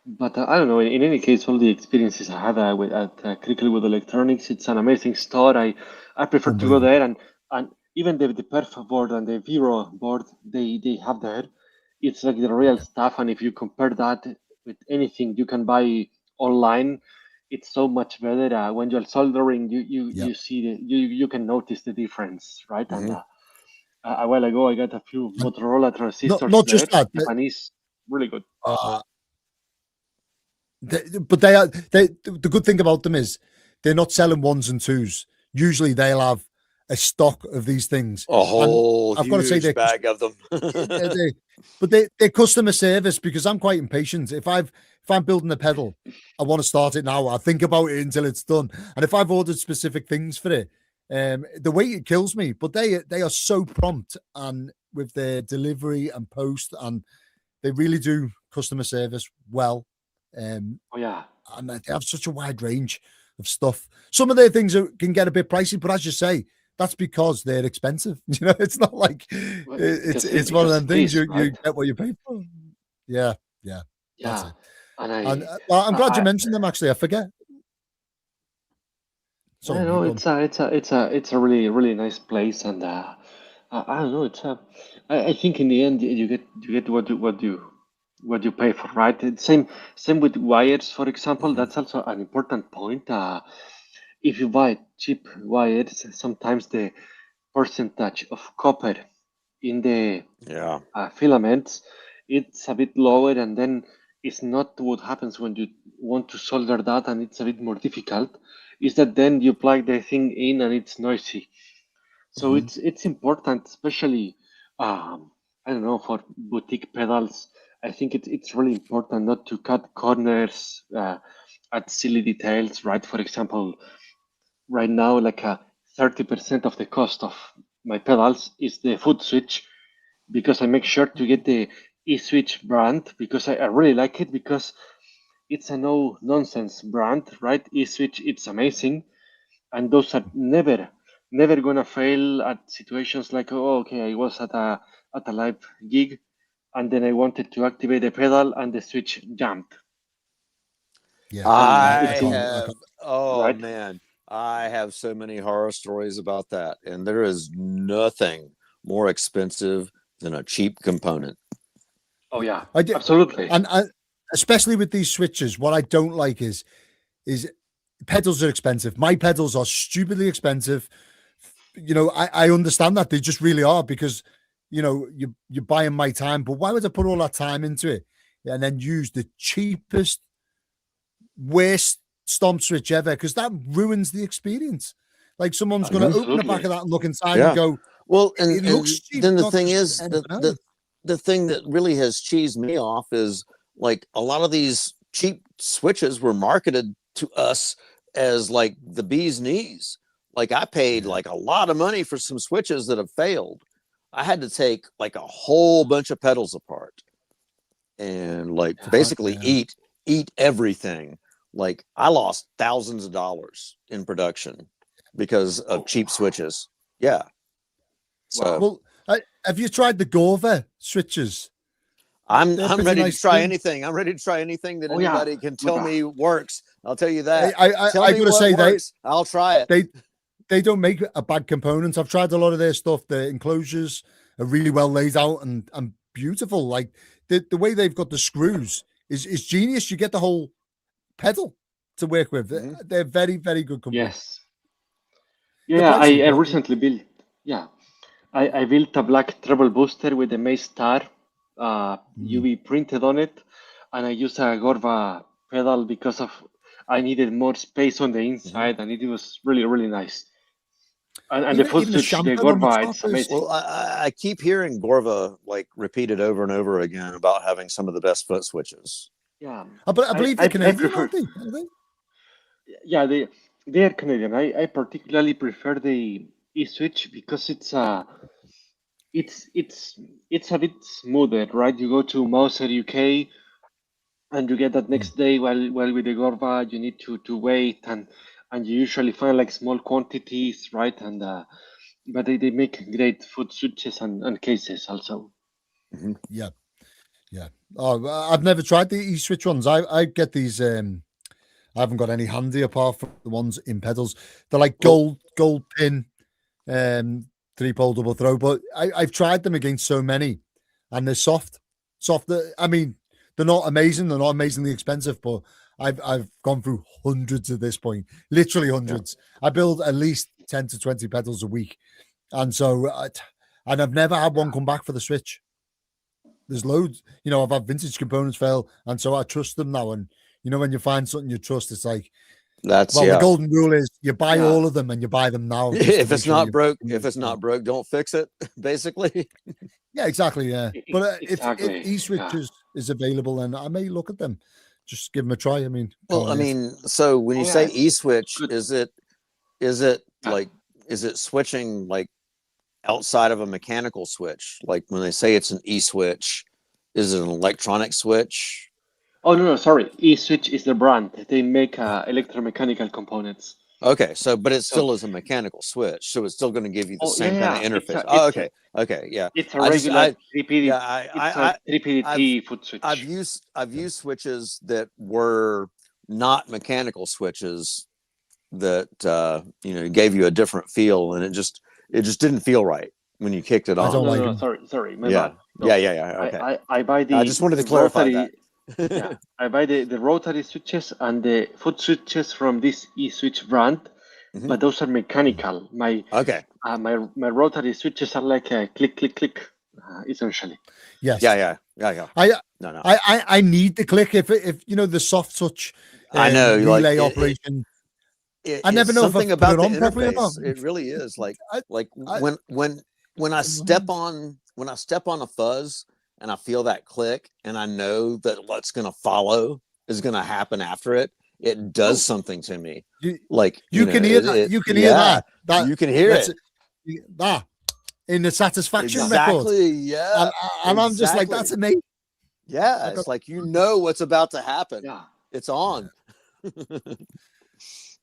but I don't know. In any case, all the experiences I had at Critical with Electronics, it's an amazing store. I prefer to go there, and even the Perf board and the Vero board they have there. It's like the real stuff, and if you compare that with anything you can buy online, it's so much better. When you're soldering, you see you can notice the difference, right? Mm-hmm. And a while ago, I got a few Motorola transistors. Not just that, Japanese, really good. But the good thing about them is they're not selling ones and twos. Usually they'll have a stock of these things. A whole I've got to say bag of them. But they're customer service, because I'm quite impatient. If I'm building a pedal, I want to start it now. I think about it until it's done. And if I've ordered specific things for it, the wait, it kills me. But they are so prompt and with their delivery and post, and they really do customer service well. And they have such a wide range of stuff. Some of their things can get a bit pricey, but as you say, that's because they're expensive. It's not like it's one of them things you get what you pay for. Yeah. That's it. And I'm glad you mentioned them. Actually, I forget. Sorry, I know it's a really, really nice place, and I don't know. I think in the end you get what you pay for, right? It's same with wires, for example. Mm-hmm. That's also an important point. If you buy cheap wires, sometimes the percentage of copper in the filaments, it's a bit lower, and then it's not what happens when you want to solder that, and it's a bit more difficult. Is that then you plug the thing in and it's noisy. So it's important, especially I don't know, for boutique pedals. I think it's really important not to cut corners at silly details, right? For example, right now, like 30% of the cost of my pedals is the foot switch, because I make sure to get the eSwitch brand, because I really like it, because it's a no-nonsense brand, right? eSwitch, it's amazing. And those are never gonna fail at situations like, oh, okay, I was at a live gig, and then I wanted to activate the pedal and the switch jumped. Yeah, man, I have so many horror stories about that, and there is nothing more expensive than a cheap component. Oh yeah, absolutely. And especially with these switches, what I don't like is pedals are expensive. My pedals are stupidly expensive. I understand that, they just really are, because you're buying my time, but why would I put all that time into it and then use the cheapest, worst stomp switch ever? Because that ruins the experience. Like someone's going to open the back of that and look inside and go, well, it looks cheap. Then the thing is, the thing that really has cheesed me off is like a lot of these cheap switches were marketed to us as like the bee's knees. Like I paid like a lot of money for some switches that have failed. I had to take like a whole bunch of pedals apart and like basically eat everything. Like I lost thousands of dollars in production because of cheap switches. Yeah. So well, have you tried the Gorva switches? I'm ready to try anything. I'm ready to try anything that anybody can tell me works. I'll tell you that. I gotta say I'll try it. They don't make a bad component. I've tried a lot of their stuff. The enclosures are really well laid out and beautiful. Like the way they've got the screws is genius. You get the whole pedal to work with. They're very, very good components. Yes. Yeah, I recently built. Yeah, I built a black treble booster with a Mace star UV printed on it, and I used a Gorva pedal because I needed more space on the inside, and it was really, really nice. And the foot switch, the Gorva, it's amazing. Well, I keep hearing Gorva like repeated over and over again about having some of the best foot switches. Yeah, I believe they're Canadian, aren't they? Yeah, they are Canadian. I particularly prefer the E-switch because it's a bit smoother, right? You go to Mouser UK, and you get that next day. While with the Gorva, you need to wait, and you usually find like small quantities, right? And but they make great foot switches and cases also. Yeah. Oh, I've never tried the E-switch ones. I get these. I haven't got any handy apart from the ones in pedals. They're like gold pin, 3-pole double throw. But I've tried them against so many, and they're soft. I mean, they're not amazing. They're not amazingly expensive, but I've gone through hundreds at this point, literally hundreds. Yeah. I build at least 10 to 20 pedals a week, and so and I've never had one come back for the switch. There's loads, I've had vintage components fail, and so I trust them now. And when you find something you trust, it's like the golden rule is you buy all of them and you buy them now. If it's not broke, don't fix it. Basically. Yeah, exactly. Yeah, but if E-switch is available, and I may look at them, just give them a try. I mean, so when you say E-switch, is it switching like outside of a mechanical switch? Like when they say it's an E-switch, is it an electronic switch? Oh no, sorry. E-switch is the brand. They make electromechanical components. Okay, but it still is a mechanical switch, so it's still going to give you the same kind of interface. Okay, yeah. It's a regular 3PDT foot switch. I've used switches that were not mechanical switches that gave you a different feel, and it just didn't feel right when you kicked it on. No, sorry, my bad. No, Okay. I buy the. I just wanted to clarify that. Yeah, I buy the rotary switches and the foot switches from this E-switch brand, but those are mechanical. My rotary switches are like a click, click, click, essentially. Yes. Yeah. I need the click if the soft touch. I know relay operation. I never know something if I about put it the on properly or not. It really is when I step on a fuzz and I feel that click and I know that what's going to follow is going to happen after it. It does something to me. You can hear that. You can hear that. You can hear it. That in the satisfaction record. Yeah. And I'm just like, that's amazing. Yeah. It's like, what's about to happen. Yeah. It's on.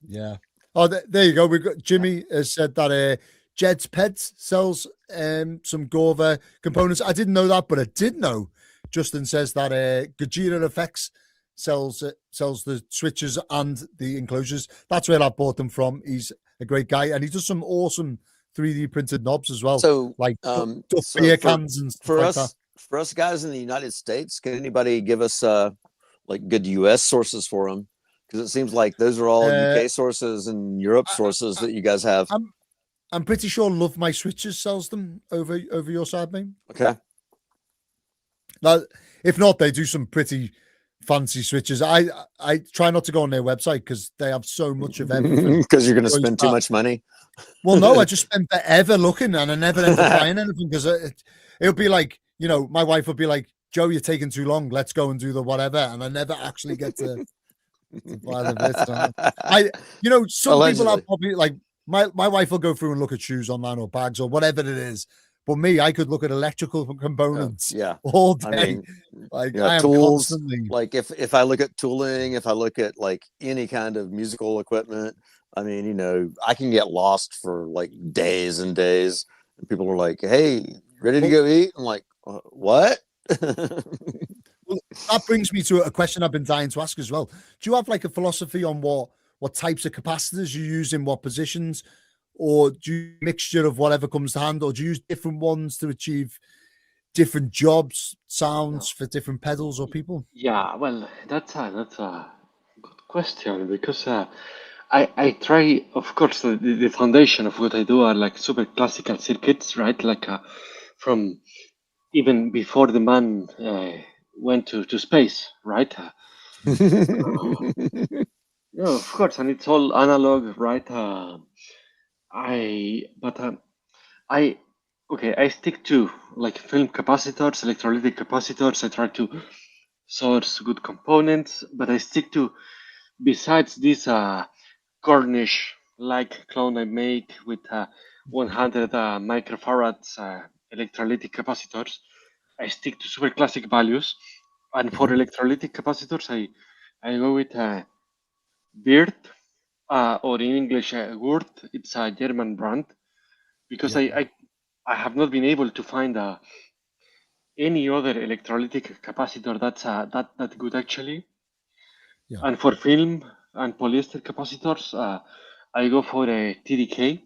Yeah. Oh, there you go. We've got Jimmy has said that Jed's Pets sells some Gorva components. I didn't know that, but I did know. Justin says that Gojira Effects sells the switches and the enclosures. That's where I bought them from. He's a great guy, and he does some awesome 3D printed knobs as well. So, like beer cans and stuff like that. For us guys in the United States, can anybody give us like good US sources for them? Because it seems like those are all UK sources and Europe sources that you guys have. I'm pretty sure Love My Switches sells them over your side, mate. Okay. Now, if not, they do some pretty fancy switches. I try not to go on their website because they have so much of everything. Because you're going to spend too much money. Well, no, I just spend forever looking and I never end up buying anything because it'll be like, you know, my wife would be like, Joe, you're taking too long. Let's go and do the whatever. And I never actually get to buy the bits. Some Allegedly. people are probably like, my wife will go through and look at shoes online or bags or whatever it is. But me, I could look at electrical components all day. I mean, I am tools, constantly... like if I look at tooling, if I look at like any kind of musical equipment, I mean, you know, I can get lost for like days and days. And people are like, hey, ready to go eat? I'm like, what? Well, that brings me to a question I've been dying to ask as well. Do you have like a philosophy on what types of capacitors you use in what positions? Or do you mixture of whatever comes to hand? Or do you use different ones to achieve different jobs, sounds for different pedals or people? Yeah, well, that's a good question because I try, of course, the foundation of what I do are like super classical circuits, right? Like from even before the man went to space, right? Yeah, of course, and it's all analog, right? I stick to like film capacitors, electrolytic capacitors. I try to source good components, but I stick to, besides this Cornish like clone I make with 100 microfarads electrolytic capacitors, I stick to super classic values. And for electrolytic capacitors, I go with Beard, or in English, Wurt. It's a German brand because I have not been able to find any other electrolytic capacitor that's that good actually. Yeah. And for film and polyester capacitors, I go for a TDK.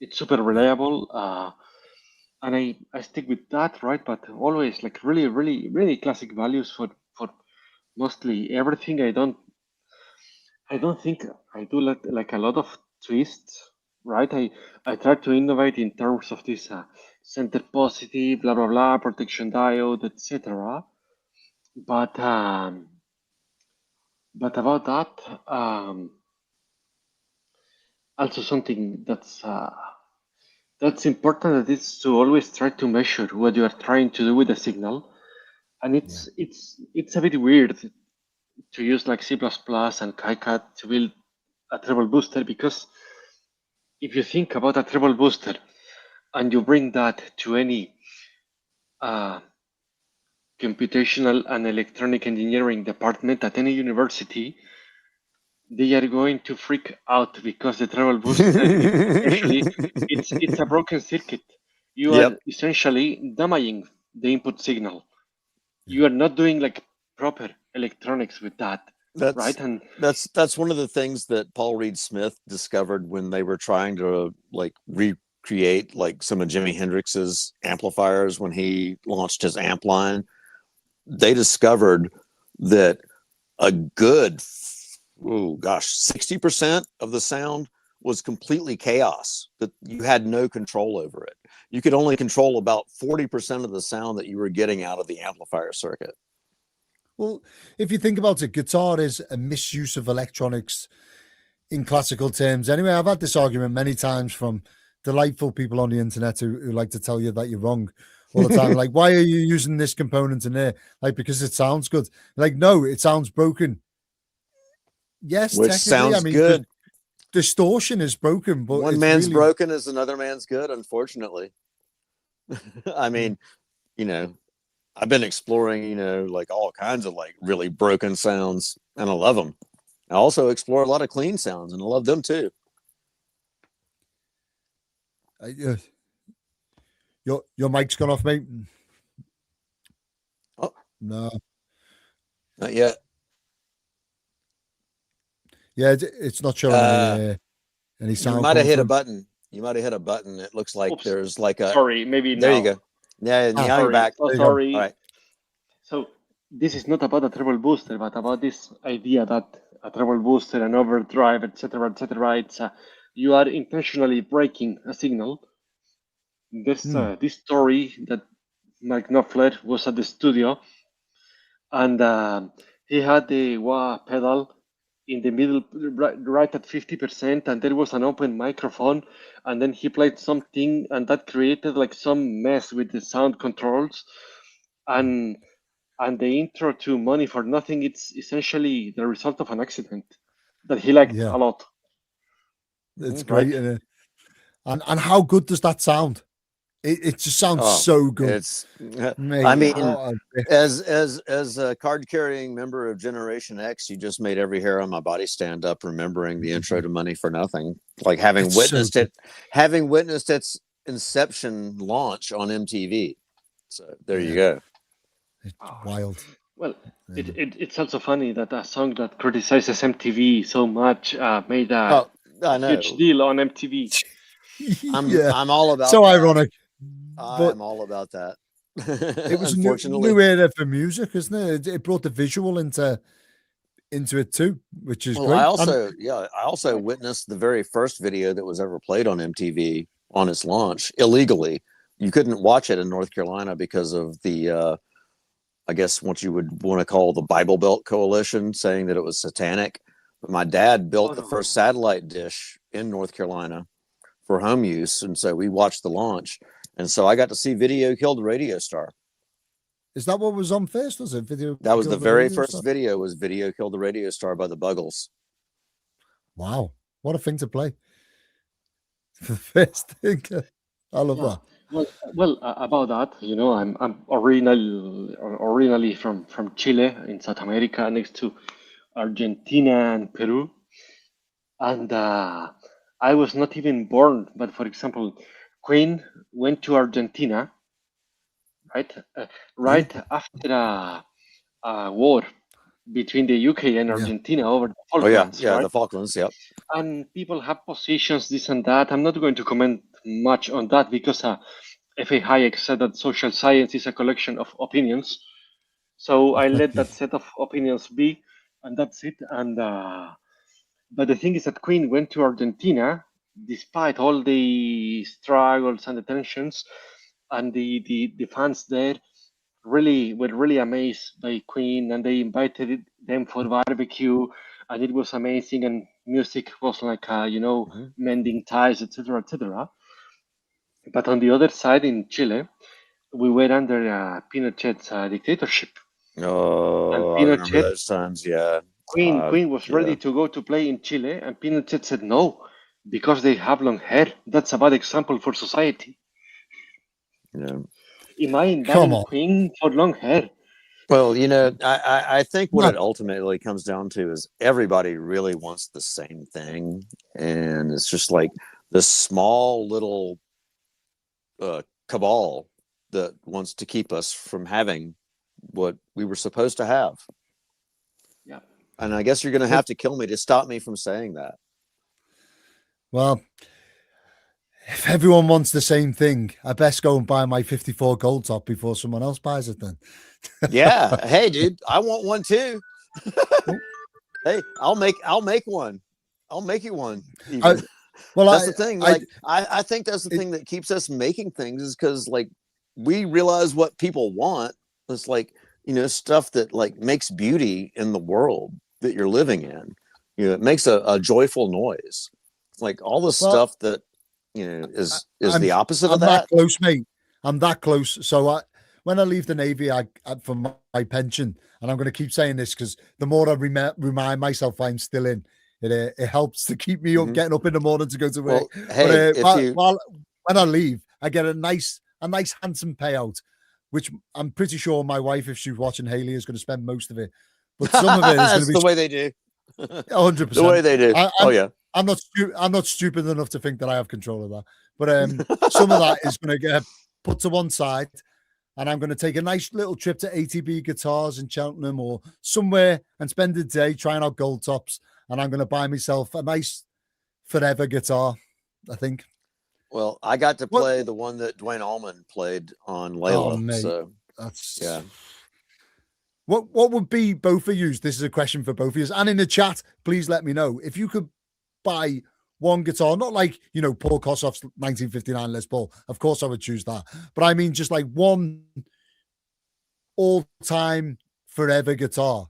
It's super reliable, and I stick with that, right? But always like really, really, really classic values for mostly everything. I don't think I do like a lot of twists, right? I try to innovate in terms of this center positive, blah blah blah, protection diode, etc. But about that, also something that's important is to always try to measure what you are trying to do with the signal, and it's a bit weird to use like C++ and KiCad to build a treble booster, because if you think about a treble booster and you bring that to any computational and electronic engineering department at any university, they are going to freak out because the treble booster essentially it's a broken circuit. You are essentially damaging the input signal. You are not doing like proper electronics with that. Right, and that's one of the things that Paul Reed Smith discovered when they were trying to like recreate like some of Jimi Hendrix's amplifiers when he launched his amp line. They discovered that a good 60% of the sound was completely chaos, that you had no control over it. You could only control about 40% of the sound that you were getting out of the amplifier circuit. Well, if you think about it, guitar is a misuse of electronics in classical terms. Anyway, I've had this argument many times from delightful people on the internet who like to tell you that you're wrong all the time. Like, why are you using this component in there? Like, because it sounds good. Like, no, it sounds broken. Yes, which technically, sounds I mean, good. Distortion is broken, but one man's really broken is another man's good, unfortunately. I mean, you know, I've been exploring, you know, like all kinds of like really broken sounds, and I love them. I also explore a lot of clean sounds, and I love them too. Your mic's gone off, mate. Oh no, not yet. Yeah, it's not showing any sound. You might have hit a button. You might have hit a button. It looks like there's like a. Sorry, maybe there now. You go. Yeah, now you're back. Oh, sorry. All right. So this is not about a treble booster, but about this idea that a treble booster, an overdrive, etc., etc. It's you are intentionally breaking a signal. There's this story that Mike Knopfler was at the studio, and he had the wah pedal in the middle, right at 50%, and there was an open microphone, and then he played something, and that created like some mess with the sound controls, and the intro to Money for Nothing, it's essentially the result of an accident that he liked a lot. It's great, isn't it? And how good does that sound? It just sounds so good. It's, Mate, I mean, as a card carrying member of Generation X, you just made every hair on my body stand up remembering the intro to Money for Nothing, like having witnessed its inception launch on MTV. So there you go. It's wild. Well, it's also funny that a song that criticizes MTV so much made a huge deal on MTV. I'm all about so that. Ironic. I'm all about that. It was a new era for music, isn't it? It brought the visual into it too, which is great. I also witnessed the very first video that was ever played on MTV on its launch illegally. You couldn't watch it in North Carolina because of the I guess what you would want to call the Bible Belt Coalition saying that it was satanic. But my dad built the first satellite dish in North Carolina for home use, and so we watched the launch. And so I got to see Video Killed the Radio Star. Is that what was on first? Was it Video? That was the very first video. Was Video Killed the Radio Star by the Buggles. Wow, what a thing to play! The first thing, I love that. Well, about that, you know, I'm originally from Chile in South America, next to Argentina and Peru, and I was not even born. But for example, Queen went to Argentina, right after a war between the UK and Argentina over the Falklands. The Falklands, And people have positions, this and that. I'm not going to comment much on that because F.A. Hayek said that social science is a collection of opinions. So I let that set of opinions be, and that's it. And but the thing is that Queen went to Argentina despite all the struggles and the tensions, and the fans there were really amazed by Queen, and they invited them for barbecue, and it was amazing, and music was like mending ties, etc., etc. But on the other side, in Chile, we were under Pinochet's dictatorship. Oh, and Pinochet, I remember those times. Yeah, Queen was ready to go to play in Chile, and Pinochet said no because they have long hair. That's a bad example for society. Yeah. Imagine banning Queen for long hair. Well, you know, I think what it ultimately comes down to is everybody really wants the same thing, and it's just like this small little cabal that wants to keep us from having what we were supposed to have. Yeah. And I guess you're going to have to kill me to stop me from saying that. Well, if everyone wants the same thing, I best go and buy my 54 gold top before someone else buys it then. Yeah. Hey, dude, I want one too. Hey, I'll make one. I'll make you one. Well, that's the thing. Like, I think that's the thing that keeps us making things is because like we realize what people want. It's like, you know, stuff that like makes beauty in the world that you're living in. You know, it makes a joyful noise. Like all the stuff that, you know, is the opposite of that. I'm that close, mate. I'm that close. So when I leave the Navy, I for my pension, and I'm going to keep saying this because the more I remind myself I'm still in, it helps to keep me up, getting up in the morning to go to work. Well, hey, but, when I leave, I get a nice handsome payout, which I'm pretty sure my wife, if she's watching Haley, is going to spend most of it. But some of it is going to be the way they do. 100%. The way they do. I'm not stupid enough to think that I have control of that. But some of that is going to get put to one side, and I'm going to take a nice little trip to ATB Guitars in Cheltenham or somewhere and spend a day trying out gold tops. And I'm going to buy myself a nice forever guitar, I think. Well, I got to play the one that Dwayne Allman played on Layla. So that's yeah. What would be both of you? This is a question for both of you. And in the chat, please let me know if you could buy one guitar, not like, Paul Kossoff's 1959 Les Paul. Of course I would choose that. But I mean, just like one all-time forever guitar.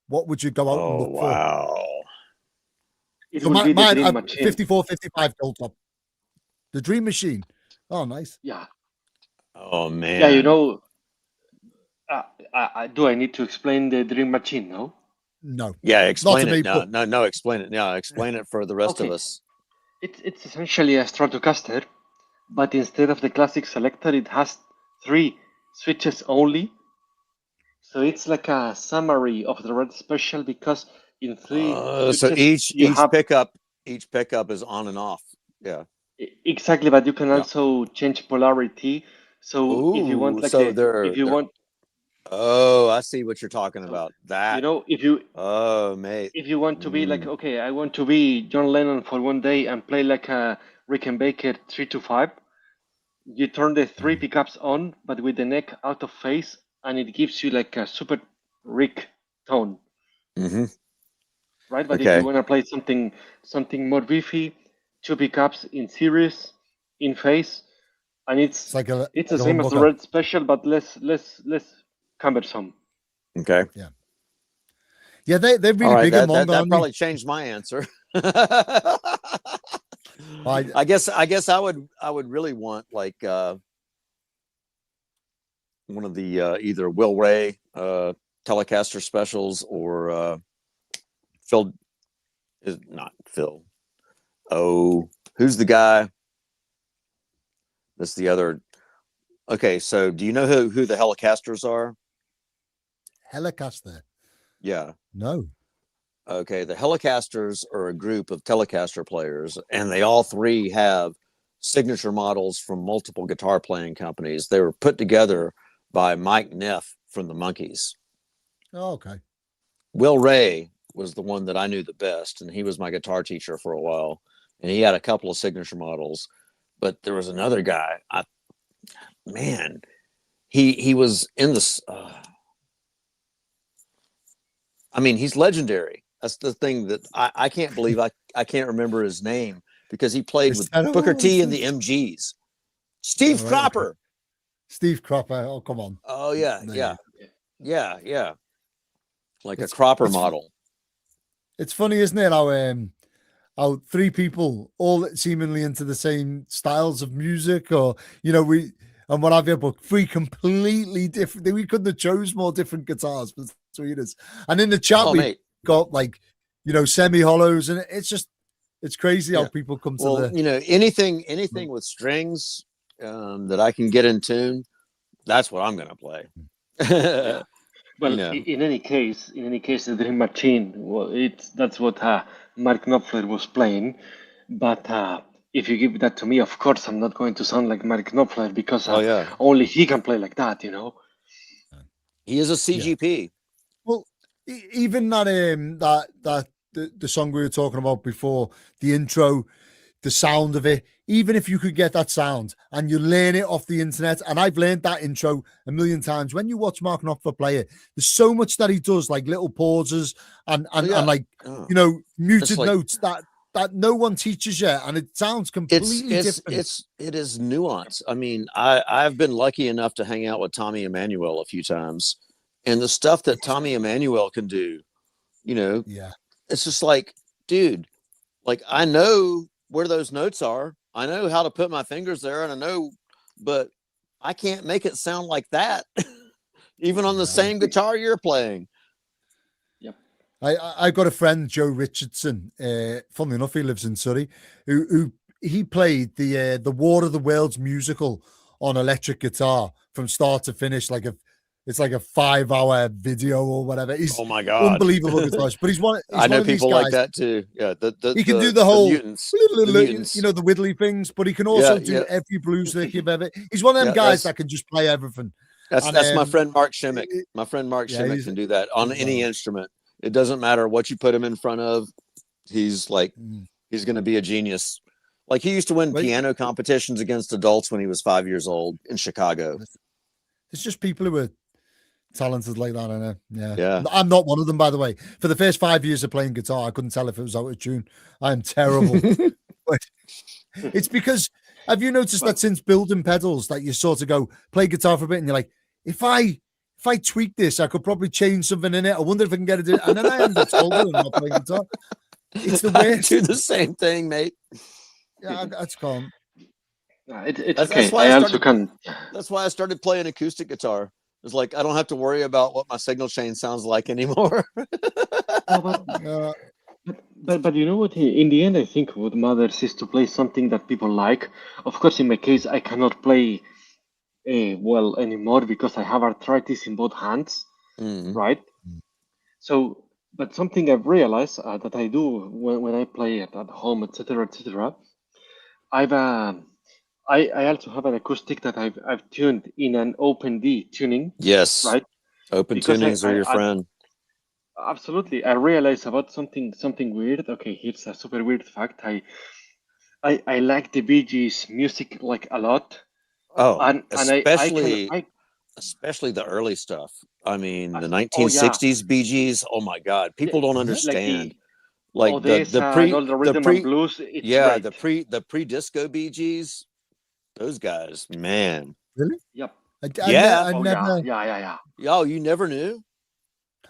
What would you go out and look wow. It for? will So be the Dream Machine. 54, 55 gold top. The Dream Machine. Oh, nice. Yeah. Oh man. Yeah, do I need to explain the Dream Machine? No. No. Yeah, explain it. But... No, explain it. Yeah, explain it for the rest of us. It's essentially a Stratocaster, but instead of the classic selector, it has 3 switches only. So it's like a summary of the Red Special because in 3 switches, so each pickup is on and off. Yeah. Exactly, but you can also change polarity. So if you want, like, oh, I see what you're talking about. That if you mate, if you want to be like, okay, I want to be John Lennon for one day and play like a Rickenbacker 3-5. You turn the 3 pickups on, but with the neck out of phase, and it gives you like a super Rick tone. Mm-hmm. Right, but if you want to play something more beefy, 2 pickups in series, in phase, and it's the same as the Red Special, but less cumbersome. Okay. Yeah. Yeah, they're really big and long. That probably changed my answer. I guess I would really want like one of the either Will Ray Telecaster specials or Phil is not Phil. Oh, who's the guy? That's the other. Okay, so do you know who the Helicasters are? Helicaster? Yeah. No. Okay, the Helicasters are a group of Telecaster players, and they all 3 have signature models from multiple guitar playing companies. They were put together by Mike Neff from the Monkees. Oh, okay. Will Ray was the one that I knew the best, and he was my guitar teacher for a while, and he had a couple of signature models. But there was another guy. He was in this. I mean, he's legendary. That's the thing that I can't believe I can't remember his name because he played with Booker T and the MGs. Steve Cropper. Okay. Steve Cropper. Oh, come on. Oh yeah. Like a Cropper model. It's funny, isn't it? How 3 people all seemingly into the same styles of music, or and what have you, but 3 completely different. We couldn't have chose more different guitars between us. And in the chat, we got like semi-hollows, and it's crazy how people come to anything with strings that I can get in tune. That's what I'm gonna play. Well, in any case, the Dream Machine. Well, that's what Mark Knopfler was playing. But if you give that to me, of course, I'm not going to sound like Mark Knopfler because only he can play like that. He is a CGP. Yeah. Well, even that the song we were talking about before, the intro, the sound of it, even if you could get that sound and you learn it off the internet, and I've learned that intro a million times, when you watch Mark Knopfler play it, there's so much that he does, like little pauses and like, muted notes that no one teaches you, and it sounds completely different. It is nuance. I mean, I've been lucky enough to hang out with Tommy Emmanuel a few times, and the stuff that Tommy Emmanuel can do, it's just like, dude, like I know where those notes are. I know how to put my fingers there, and I know, but I can't make it sound like that, even on the same guitar you're playing. Yep. I've got a friend, Joe Richardson. Funnily enough, he lives in Surrey. Who he played the War of the Worlds musical on electric guitar from start to finish, it's like a 5-hour video or whatever. He's oh my god, unbelievable guitarist. But he's I know one of people these guys, like that too. Yeah, he can do the whole mutants. The widdly things, but he can also do every blues lick you've ever. He's one of them guys that can just play everything. That's my friend Mark Shimmick. My friend Mark Shimmick can do that on any instrument. It doesn't matter what you put him in front of. He's like he's going to be a genius. Like he used to win piano competitions against adults when he was 5 years old in Chicago. It's just people who are talented like that, I know. Yeah. I'm not one of them, by the way. For the first 5 years of playing guitar, I couldn't tell if it was out of tune. I am terrible. It's because, have you noticed that since building pedals, that you sort of go play guitar for a bit and you're like, if I tweak this, I could probably change something in it. I wonder if I can get it. And then I end up soldering and not playing guitar. It's the I worst. do the same thing, mate. Yeah, that's calm. It's That's okay. why I I also started. can. That's why I started playing acoustic guitar. It's like I don't have to worry about what my signal chain sounds like anymore. No, but you know what? In the end, I think what matters is to play something that people like. Of course, in my case, I cannot play well anymore because I have arthritis in both hands, Mm. right? So, but something I've realized that I do when I play at home, etc., etc. I've I also have an acoustic that I've tuned in an open D tuning, Yes, right? open Because tunings are your friend. absolutely I realized about something weird. Okay, here's a super weird fact. I like the Bee Gees music like a lot, Oh, and especially the early stuff. I mean, the oh yeah, 1960s Bee Gees. Oh my God, the, people don't like understand. the Like Odessa and all the rhythm and blues. It's yeah, great. the pre disco Bee Gees. Those guys, man. Really? Yep. Yeah. I Oh never. yeah. Yo, you never knew?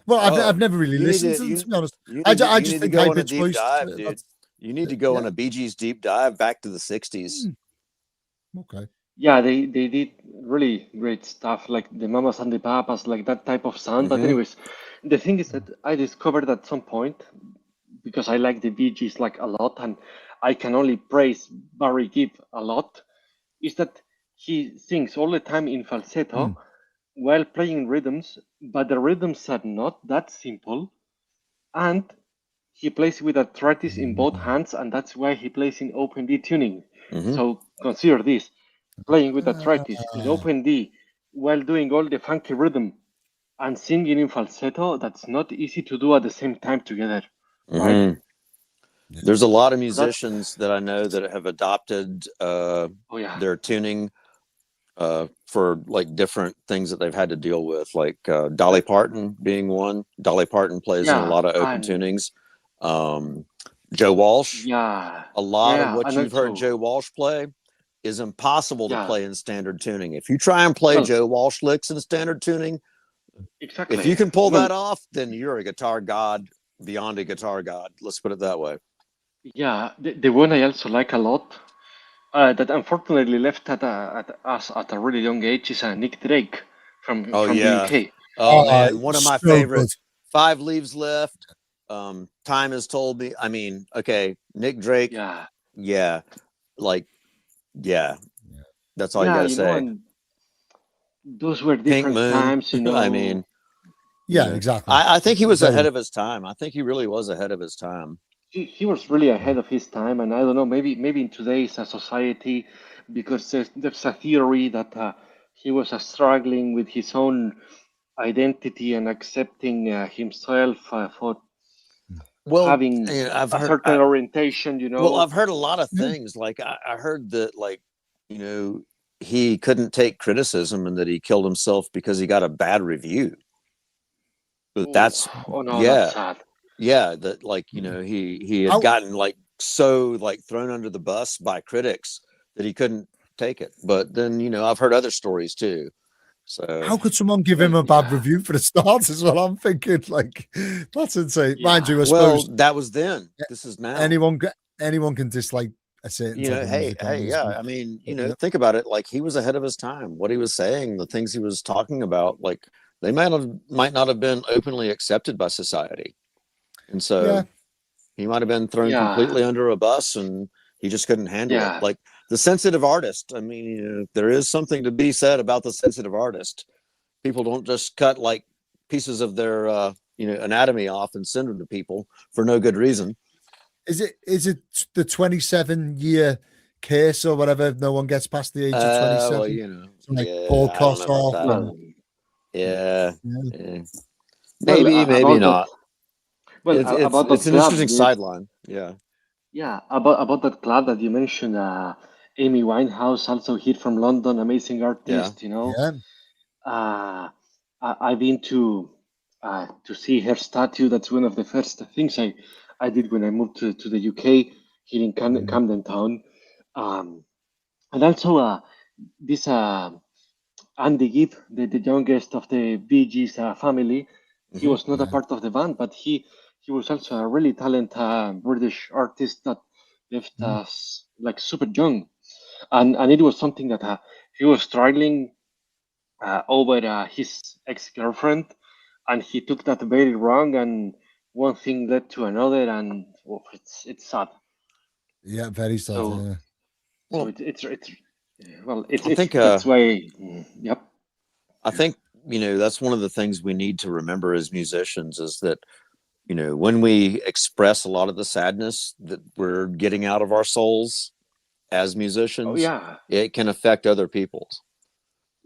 Well, Oh, I've never really you need listened to to them, to be honest. you I, need to I you just need to think go high on a pitched deep voice. dive, dude. That's You need to go yeah. on a Bee Gees deep dive back to the 60s. Okay. Yeah, they did really great stuff, like the Mamas and the Papas, like that type of sound. But Mm-hmm. anyways, the thing is that I discovered at some point, because I like the Bee Gees like a lot, and I can only praise Barry Gibb a lot, is that he sings all the time in falsetto while playing rhythms, but the rhythms are not that simple, and he plays with arthritis in both hands, and that's why he plays in open D tuning. Mm-hmm. So consider this: playing with arthritis in Ah. open D while doing all the funky rhythm and singing in falsetto. That's not easy to do at the same time together, right? Mm-hmm. There's a lot of So that's musicians that I know that have adopted oh yeah, their tuning for like different things that they've had to deal with, like Dolly Parton being one. Dolly Parton plays in a yeah, lot of open and tunings. Joe Walsh, yeah, a lot of yeah, what and you've heard also Joe Walsh play is impossible to yeah, play in standard tuning. If you try and play well, Joe Walsh licks in standard tuning, if you exactly. can pull Well, that off, then you're a guitar god beyond a guitar god. Let's put it that way. yeah, the one I also like a lot that unfortunately left at us at a really young age is Nick Drake Oh from the yeah. UK. Oh man, one of my So good. favorite. Five Leaves Left. Time has told me. I mean, okay, Nick Drake. Yeah, Yeah, like yeah. That's all you yeah, got to say. and those were Pink different Moon. times, I mean, Yeah, exactly. I think he was Very. ahead of his time. I think he really was ahead of his time. He was really ahead of his time, and I don't know, maybe in today's society, because there's a theory that he was struggling with his own identity and accepting himself for Well, having I've a heard. certain orientation, you Well, know. I've heard a lot of Yeah. things. Like I heard that, like he couldn't take criticism and that he killed himself because he got a bad review. But Ooh, that's oh no, that's yeah, sad. yeah. That like he had How gotten like so like thrown under the bus by critics that he couldn't take it. But then I've heard other stories too. So how could someone give Well, him a bad yeah, review for the start? Is what I'm thinking. Like that's insane. Mind yeah, you, I well, suppose that was then. This is now. anyone anyone can dislike a certain type of Hey, music. Can't they? yeah. So, I mean, yeah. think about it. Like he was ahead of his time. What he was saying, the things he was talking about, like they might not have been openly accepted by society, and Yeah. so he might have been thrown yeah, completely under a bus, and he just couldn't handle it. yeah, Like the sensitive artist. I mean, there is something to be said about the sensitive artist. People don't just cut like pieces of their anatomy off and send them to people for no good reason. Is it the 27-year case or whatever? If no one gets past the age of Well, 27, so like yeah, Paul I don't know about Kossoff that. and well, Yeah, yeah. yeah. well, Maybe about that, not. well, about that It's an club, interesting sideline. Yeah. yeah, about that club that you mentioned, Amy Winehouse, also here from London, amazing Yeah. artist, you know. Yeah. I've been to see her statue. That's one of the first things I did when I moved to the UK. here in Camden Town. And also this Andy Gibb, the youngest of the Bee Gees family, he was not a part of the band, but he was also a really talented British artist that left us like super young, and it was something that he was struggling over his ex-girlfriend, and he took that very wrong, and one thing led to another, and it's sad. Yeah, very sad. So, yeah. so it's I think, that's why. Yep. I think, that's one of the things we need to remember as musicians is that, when we express a lot of the sadness that we're getting out of our souls as musicians, Oh yeah. it can affect other people's.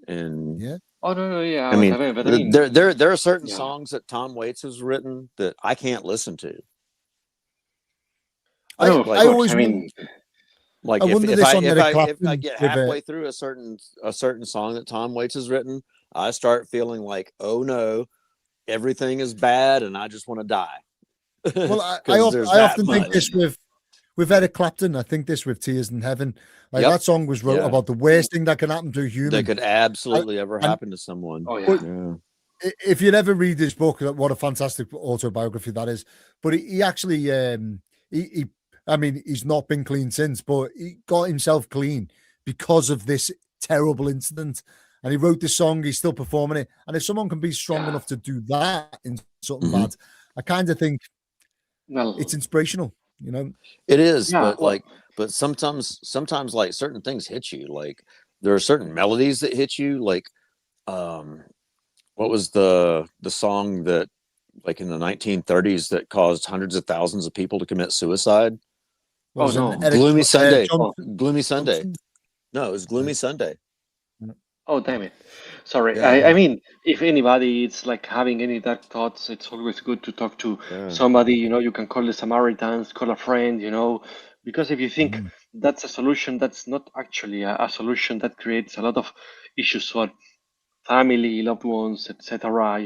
And Yeah. Oh no, yeah. I mean, but I mean, there are certain yeah. songs that Tom Waits has written that I can't listen to. I of like- course. always I mean, Like I if, wonder if this I on if Eric I if I Clapton get with halfway through a certain song that Tom Waits has written, I start feeling like, oh no, everything is bad, and I just want to die. Well, I 'Cause there's I that often think much. this with Eric Clapton. I think this with Tears in Heaven. Like Yep. that song was wrote Yeah. about the worst thing that can happen to a human. That could absolutely ever and- happen to someone. oh yeah. But- Yeah. If you'd ever read this book, what a fantastic autobiography that is. But he actually, he, I mean, he's not been clean since, but he got himself clean because of this terrible incident. And he wrote this song. He's still performing it. And if someone can be strong Yeah. enough to do that in something Mhm. bad, I kind of think Well, it's inspirational. You know, It is, Yeah, but well- but sometimes like certain things hit you. Like there are certain melodies that hit you. Like, what was the song that, like in the 1930s, that caused hundreds of thousands of people to commit suicide? Oh, Was it no. Eric Gloomy Sunday. Johnson? Gloomy Sunday. Johnson? No, it was Gloomy Sunday. oh damn it. Sorry. Yeah. I mean, if anybody is like having any dark thoughts, it's always good to talk to Yeah. somebody. You can call the Samaritans, call a friend. Because if you think Mhm. that's a solution, that's not actually a solution. That creates a lot of issues for family, loved ones, etc.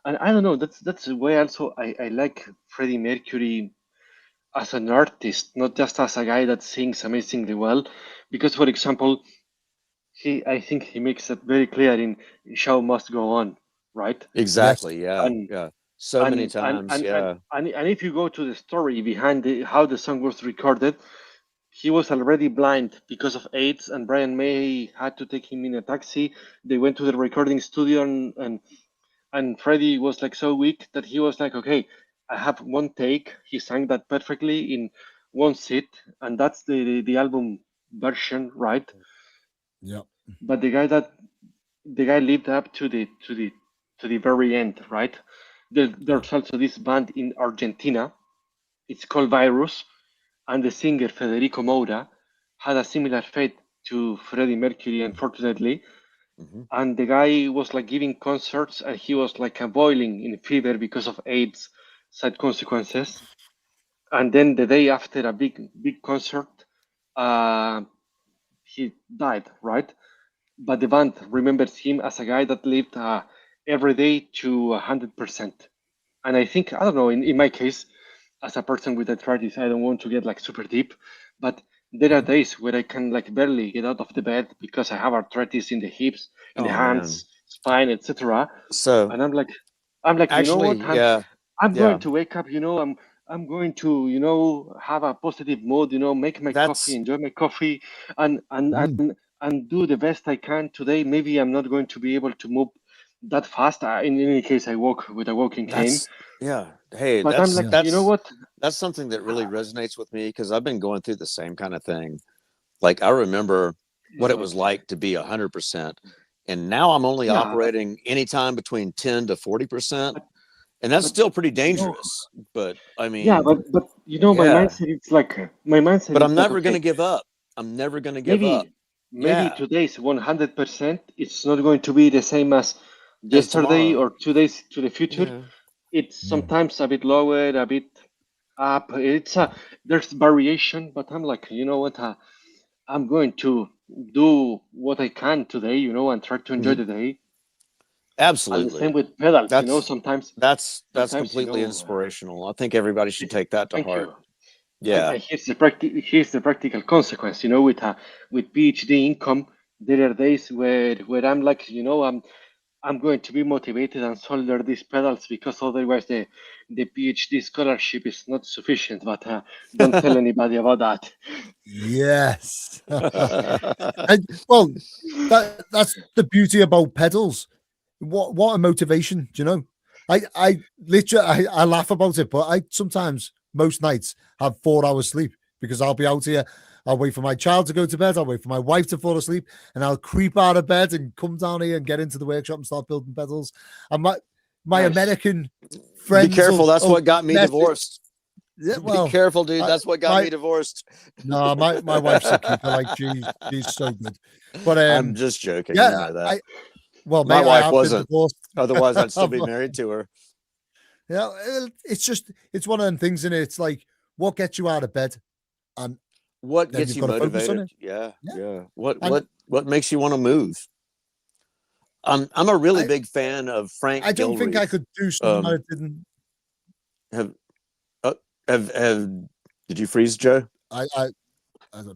And I don't know. That's why also I like Freddie Mercury as an artist, not just as a guy that sings amazingly well. Because, for example, I think he makes it very clear in "Show Must Go On," right? Exactly. Yeah. And Yeah. So many times. Yeah. and if you go to the story behind how the song was recorded, he was already blind because of AIDS, and Brian May had to take him in a taxi. They went to the recording studio, and Freddie was like so weak that he was like, okay, I have one take. He sang that perfectly in one sit, and that's the album version, right? Yeah. But the guy lived up to the very end, right? There's also this band in Argentina. It's called Virus, and the singer Federico Moura had a similar fate to Freddie Mercury, unfortunately. Mhm. And the guy was like giving concerts, and he was like boiling in fever because of AIDS side consequences. And then the day after a big concert, he died, right? But the band remembers him as a guy that lived every day to 100%. And I think, I don't know, in my case, as a person with arthritis, I don't want to get like super deep, but there are days where I can like barely get out of the bed because I have arthritis in the hips, in the Oh, hands, spine, etc. So And I'm like, you know actually, what? yeah. I'm Yeah. going to wake up. I'm going to have a positive mood. Make my That's- coffee, enjoy my coffee, and do the best I can today. Maybe I'm not going to be able to move that fast. In any case, I walk with a walking cane. That's yeah. Hey, But that's I'm like, that's you know what? that's something that really resonates with me because I've been going through the same kind of thing. Like I remember what it was like to be 100%, and now I'm only Yeah. operating anytime between 10 to 40%, and that's still pretty dangerous. But I mean, Yeah, but my Yeah. mindset it's like my mindset. but is I'm like, never going to okay, give up. I'm never going to give maybe up. maybe Yeah. today's 100%. It's not going to be the same as yesterday tomorrow. or 2 days to the future. Yeah. It's sometimes a bit lower, a bit up. There's variation, but I'm like, you know what? I'm going to do what I can today, and try to enjoy the day. And the Absolutely. same with pedals, That's sometimes. that's sometimes, completely inspirational. I think everybody should take that to Thank heart. you. Yeah. And here's the practical consequence. With PhD income, there are days where I'm like, I'm going to be motivated and solder these pedals because otherwise the PhD scholarship is not sufficient. But don't tell anybody about that. Yes. Well, that's the beauty about pedals. What a motivation, do you know? I literally I laugh about it, but I sometimes most nights have 4 hours sleep because I'll be out here. I'll wait for my child to go to bed. I'll wait for my wife to fall asleep, and I'll creep out of bed and come down here and get into the workshop and start building pedals. And my Nice. American friends. Be careful. That's what got me message- divorced. Yeah, well, Be careful, dude. That's what got me divorced. no, my wife's a keeper. Like she's so good. But I'm just joking. yeah, you know that. Well, My mate, wife I have been wasn't. divorced. Otherwise, I'd still be married to her. Yeah, it's one of them things, and it's like what gets you out of bed, and What then gets you've you got to focus on motivated? it. Yeah. Yeah. What makes you want to move? I'm a really big fan of Frank. I don't think I could do something I didn't. Did you freeze, Joe? I don't know.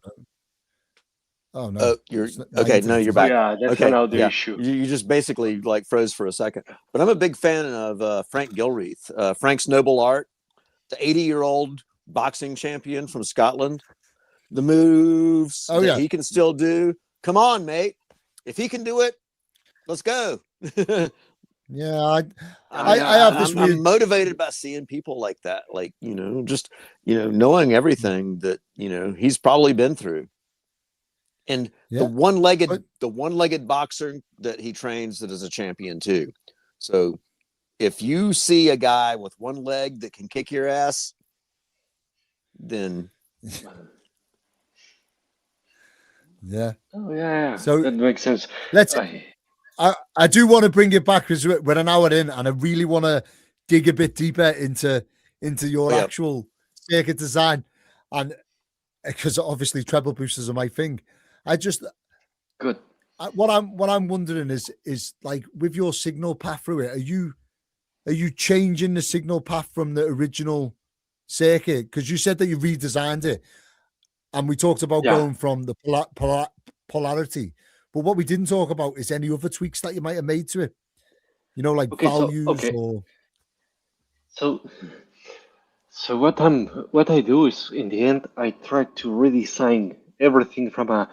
Oh no, You're now okay. you No, did you're it. back. Yeah, that's Okay, an audio yeah. issue. You just basically like froze for a second. But I'm a big fan of Frank Gilreath. Frank's Noble Art, the 80-year-old boxing champion from Scotland. The moves that he can still do. Come on, mate. If he can do it, let's go. Yeah, I have this weird. I'm motivated by seeing people like that, like just knowing everything that he's probably been through. And the one-legged boxer that he trains that is a champion too. So if you see a guy with one leg that can kick your ass, then yeah. Oh yeah. So that makes sense. I do want to bring it back because we're an hour in, and I really want to dig a bit deeper into your actual circuit design, and because obviously treble boosters are my thing. Good. What I'm wondering is like with your signal path through it, are you changing the signal path from the original circuit? Because you said that you redesigned it, and we talked about going from the polarity. But what we didn't talk about is any other tweaks that you might have made to it, like values or. So what I do is in the end I try to redesign everything from an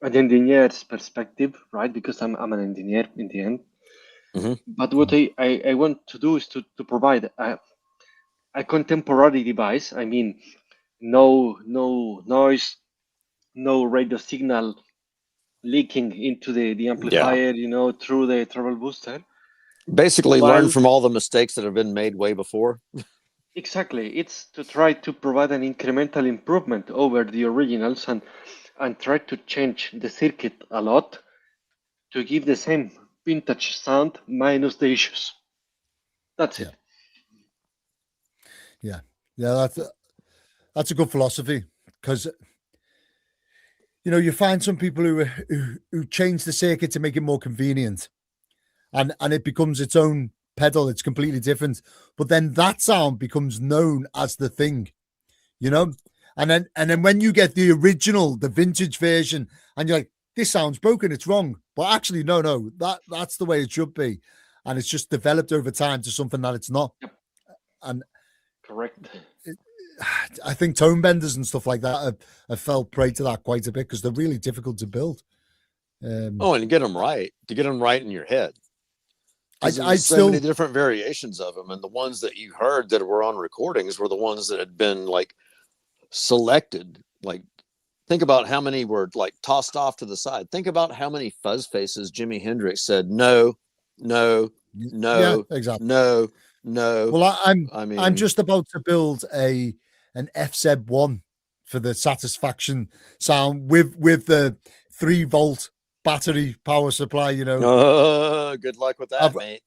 engineer's perspective, right? Because I'm an engineer in the end. Mm-hmm. But what I want to do is to provide a contemporary device. I mean, no noise, no radio signal leaking into the amplifier, through the treble booster. Basically, learn from all the mistakes that have been made way before. Exactly. It's to try to provide an incremental improvement over the originals and try to change the circuit a lot to give the same vintage sound minus the issues. That's it. Yeah, that's a good philosophy because you find some people who change the circuit to make it more convenient, and it becomes its own pedal. It's completely different, but then that sound becomes known as the thing, and then when you get the original, the vintage version, and you're like, this sounds broken, it's wrong, but actually no, that's the way it should be, and it's just developed over time to something that it's not. And correct. I think tone benders and stuff like that have fell prey to that quite a bit because they're really difficult to build. And to get them right in your head. I so many different variations of them, and the ones that you heard that were on recordings were the ones that had been like selected. Like, think about how many were like tossed off to the side. Think about how many fuzz faces Jimi Hendrix said no, exactly, no. Well, I'm just about to build an FZ1 for the Satisfaction sound with the 3-volt battery power supply. Good luck with that, mate.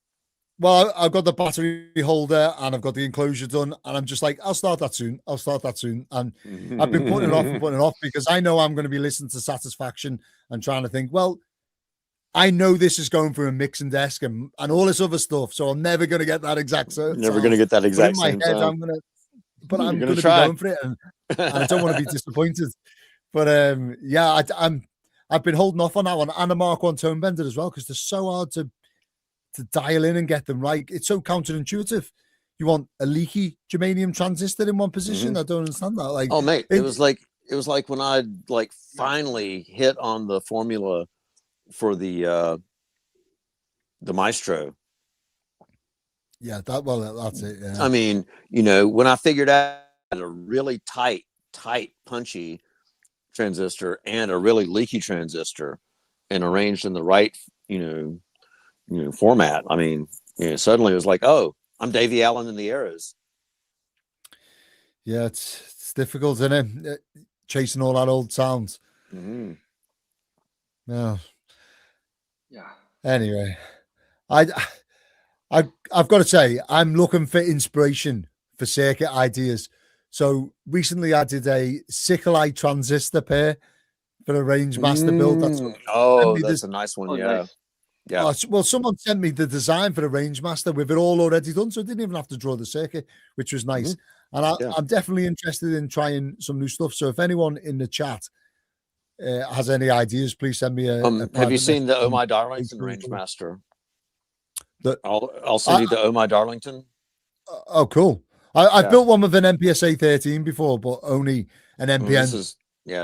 Well, I've got the battery holder and I've got the enclosure done, and I'm just like, I'll start that soon. And I've been putting it off because I know I'm going to be listening to Satisfaction and trying to think, well, I know this is going for a mixing desk and all this other stuff, so I'm never going to get that exact sound. Never going to get that exact in my head, sound. I'm going to be going for it. And and I don't want to be disappointed. But yeah, I've been holding off on that one and a Mark 1 tone bender as well because they're so hard to dial in and get them right. It's so counterintuitive. You want a leaky germanium transistor in one position. I don't understand that. Like, oh mate, it was like when I like finally hit on the formula for the Maestro. Yeah, that's it. Yeah. I mean, when I figured out a really tight, punchy transistor and a really leaky transistor and arranged in the right, format. I mean, suddenly it was like, oh, I'm Davy Allen in the Arrows. Yeah, it's difficult, isn't it? Chasing all that old sounds. Mm-hmm. Yeah. Yeah. Anyway, I've got to say, I'm looking for inspiration for circuit ideas. So recently I did a Sickle-Eye transistor pair for a range master build. That's a nice one. Yeah. Nice. Yeah. Well, someone sent me the design for the range master with it all already done, so I didn't even have to draw the circuit, which was nice. And I'm definitely interested in trying some new stuff. So if anyone in the chat has any ideas, please send me a have you seen the Oh My Darlington range master? I'll send you the Oh My Darlington. Oh, cool. I've built one with an MPSA 13 before, but only an NPN.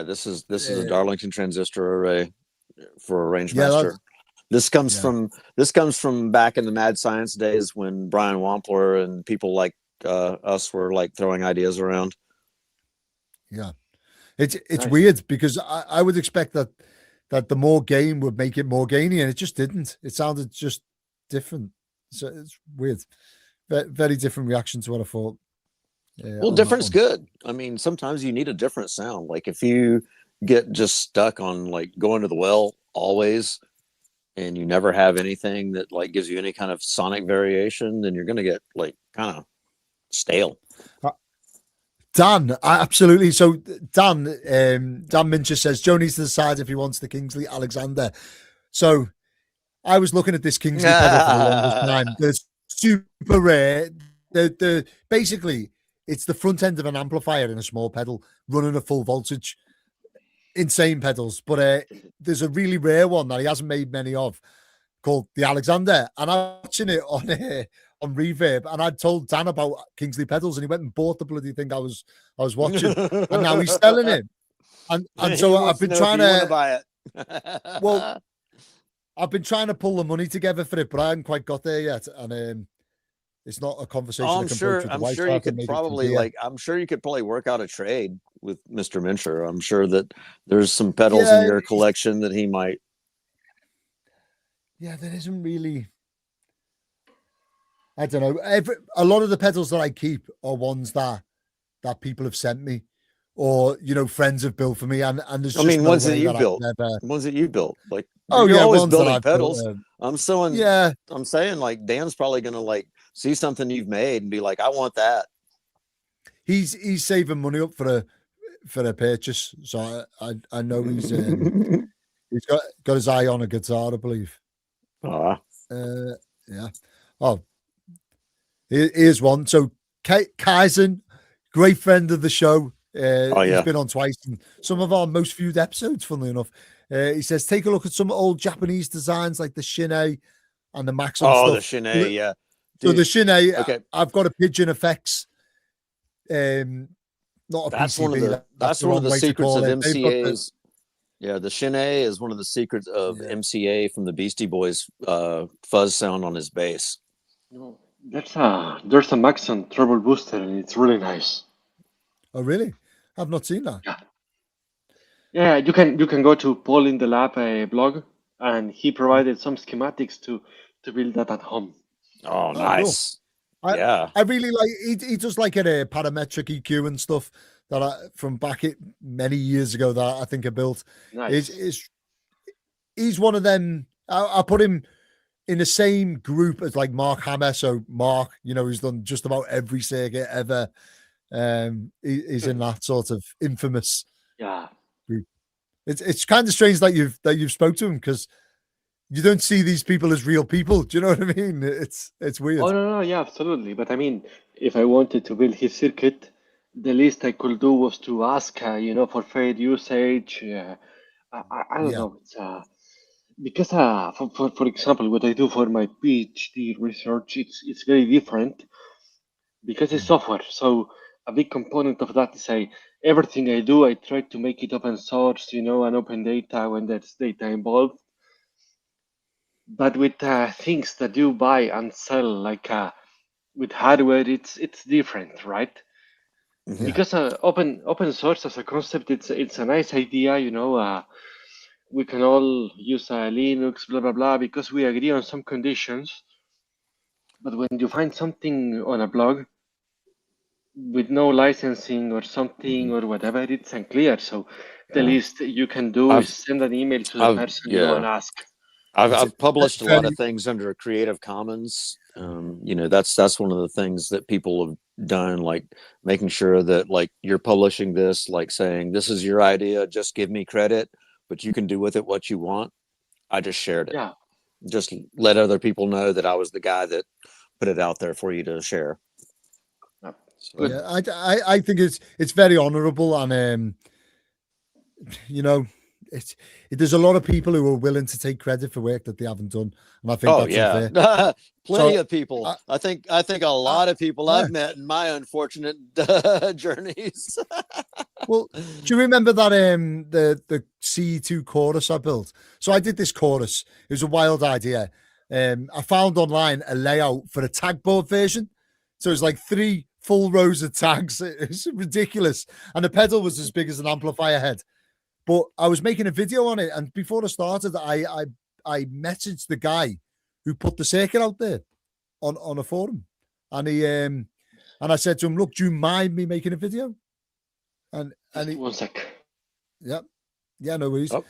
This is a Darlington transistor array for a range master. This comes from back in the mad science days when Brian Wampler and people like us were like throwing ideas around. Yeah, it's nice. Weird because I would expect that the more gain would make it more gainy, and it just didn't. It sounded just different. So it's weird. Very different reaction to what I thought. Well, different's good. I mean, sometimes you need a different sound. Like if you get just stuck on like going to the well always, and you never have anything that like gives you any kind of sonic variation, then you're going to get like kind of stale. Dan, absolutely. So Dan Mincher says Joe needs to decide if he wants the Kingsley Alexander. So I was looking at this Kingsley pedal for the longest time. They're super rare. They're basically it's the front end of an amplifier in a small pedal running a full voltage. Insane pedals, but there's a really rare one that he hasn't made many of called the Alexander, and I'm watching it on Reverb, and I told Dan about Kingsley pedals, and he went and bought the bloody thing I was watching, and now he's selling it, and so I've been trying to buy it. Well, I've been trying to pull the money together for it, but I haven't quite got there yet, and it's not a conversation. I'm sure you could probably work out a trade with Mr. Mincher. I'm sure that there's some pedals in your collection that he might. Yeah, there isn't really. I don't know. A lot of the pedals that I keep are ones that people have sent me, or friends have built for me, and there's. Ones that you built. Ones that you built, like. You're always building pedals. Built, I'm saying like Dan's probably gonna like see something you've made and be like, I want that. He's saving money up for a purchase, so I know he's got his eye on a guitar, I believe. Yeah. Oh, here's one. So Kaizen, great friend of the show. He's been on twice in some of our most viewed episodes, funnily enough. He says, take a look at some old Japanese designs like the Shin-A and the Maxim stuff. The Shin-A, yeah. Dude, so the Shin-A, okay. I've got a Pigeon Effects. Not a that's PCB. That's one of the secrets of MCA's. Yeah, the Shin-A is one of the secrets of MCA from the Beastie Boys fuzz sound on his bass. There's a Maxim Treble Booster, and it's really nice. Oh, really? I've not seen that. Yeah, you can go to Paul in the Lab blog, and he provided some schematics to build that at home. Oh, nice. Cool. I really like he does like a parametric EQ and stuff that from back many years ago that I think I built. Nice. He's one of them. I put him in the same group as like Mark Hammer. So Mark, he's done just about every circuit ever. He's in that sort of infamous group. It's kind of strange that you've spoke to him because you don't see these people as real people. Do you know what I mean? It's weird. Oh no, yeah, absolutely. But I mean, if I wanted to build his circuit, the least I could do was to ask, for fair usage. I don't Yeah. know. It's because for example, what I do for my PhD research, it's very different because it's software. So a big component of that is everything I do, I try to make it open source, and open data when there's data involved. But with things that you buy and sell, like with hardware, it's different, right? Mhm. Because open source as a concept, it's a nice idea, we can all use Linux, blah blah blah, because we agree on some conditions. But when you find something on a blog with no licensing or something or whatever, it's unclear. So the Yeah. least you can do is I've, send an email to the I've, person, yeah. and ask. It's I've published a lot very of things under Creative Commons. That's one of the things that people have done, like making sure that like you're publishing this, like saying this is your idea, just give me credit, but you can do with it what you want. I just shared it. Yeah. Just let other people know that I was the guy that put it out there for you to share. So, Good. yeah, I think it's very honourable, and there's a lot of people who are willing to take credit for work that they haven't done, and I think oh that's yeah, unfair. plenty So, of people. I- I think a lot of people yeah. I've met in my unfortunate journeys. Well, do you remember that the C2 chorus I built? So I did this chorus. It was a wild idea. I found online a layout for a tag board version. So it's like 3 full rows of tags. It's ridiculous. And the pedal was as big as an amplifier head. But I was making a video on it, and before I started, I messaged the guy who put the circuit out there on a forum. And I said to him, look, do you mind me making a video? And Just he, 1 sec. yeah, no worries. Oh.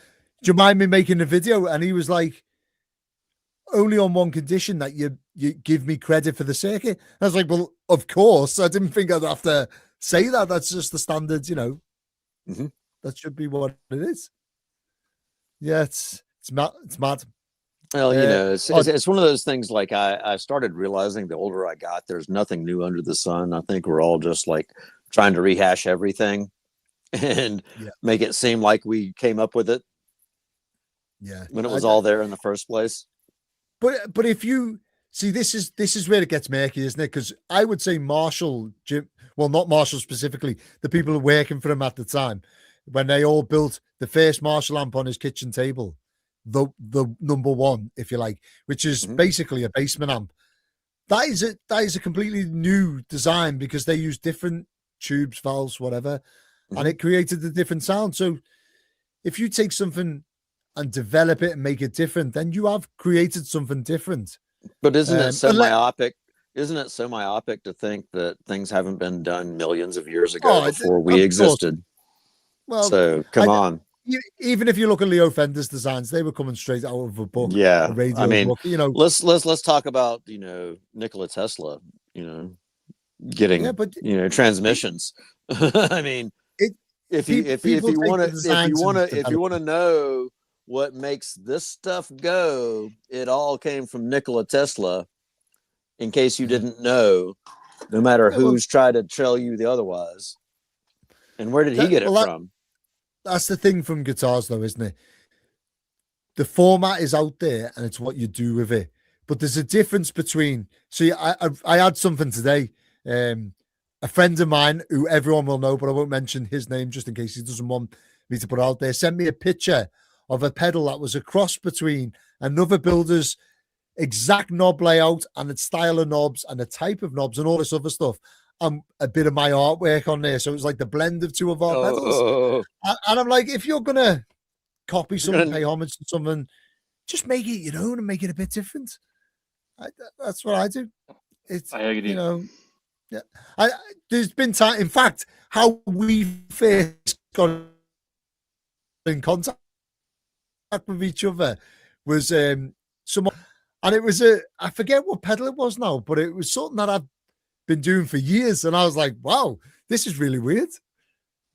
Do you mind me making a video? And he was like, only on one condition, that you give me credit for the circuit. I was like, well, of course. I didn't think I'd have to say that. That's just the standard, Mhm. That should be what it is. Yeah, it's mad. It's mad. Well, it's oh, it's one of those things. Like I started realizing the older I got, there's nothing new under the sun. I think we're all just like trying to rehash everything and Yeah. make it seem like we came up with it yeah. when it was all there in the first place. But if you see, this is where it gets murky, isn't it? Because I would say Marshall, Jim, well, not Marshall specifically, the people who were working for him at the time, when they all built the first Marshall amp on his kitchen table, the number one, if you like, which is basically a basement amp. That is a completely new design because they use different tubes, valves, whatever, and it created a different sound. So if you take something and develop it and make it different, then you have created something different. But isn't it so myopic? Isn't it so myopic to think that things haven't been done millions of years ago before we existed? Well, so come on. Even if you look at Leo Fender's designs, they were coming straight out of a book. Yeah, a radio I mean, book, let's talk about Nikola Tesla. Getting transmissions. I mean, if you want to know what makes this stuff go, it all came from Nikola Tesla. In case you didn't know, no matter who's tried to tell you the otherwise. And where did he get it from? That's the thing from guitars, though, isn't it? The format is out there, and it's what you do with it. But there's a difference between. See, I had something today. A friend of mine, who everyone will know, but I won't mention his name just in case he doesn't want me to put it out there, sent me a picture of a pedal that was a cross between another builder's exact knob layout and its style of knobs and the type of knobs and all this other stuff, and a bit of my artwork on there. So it was like the blend of two of our pedals. And I'm like, if you're gonna copy something, pay homage to someone, just make it your own and make it a bit different. That's what I do. I agree. Yeah. There's been time. In fact, how we first got in contact with each other was someone, and it was I forget what pedal it was now, but it was something that I've been doing for years, and I was like, wow, this is really weird.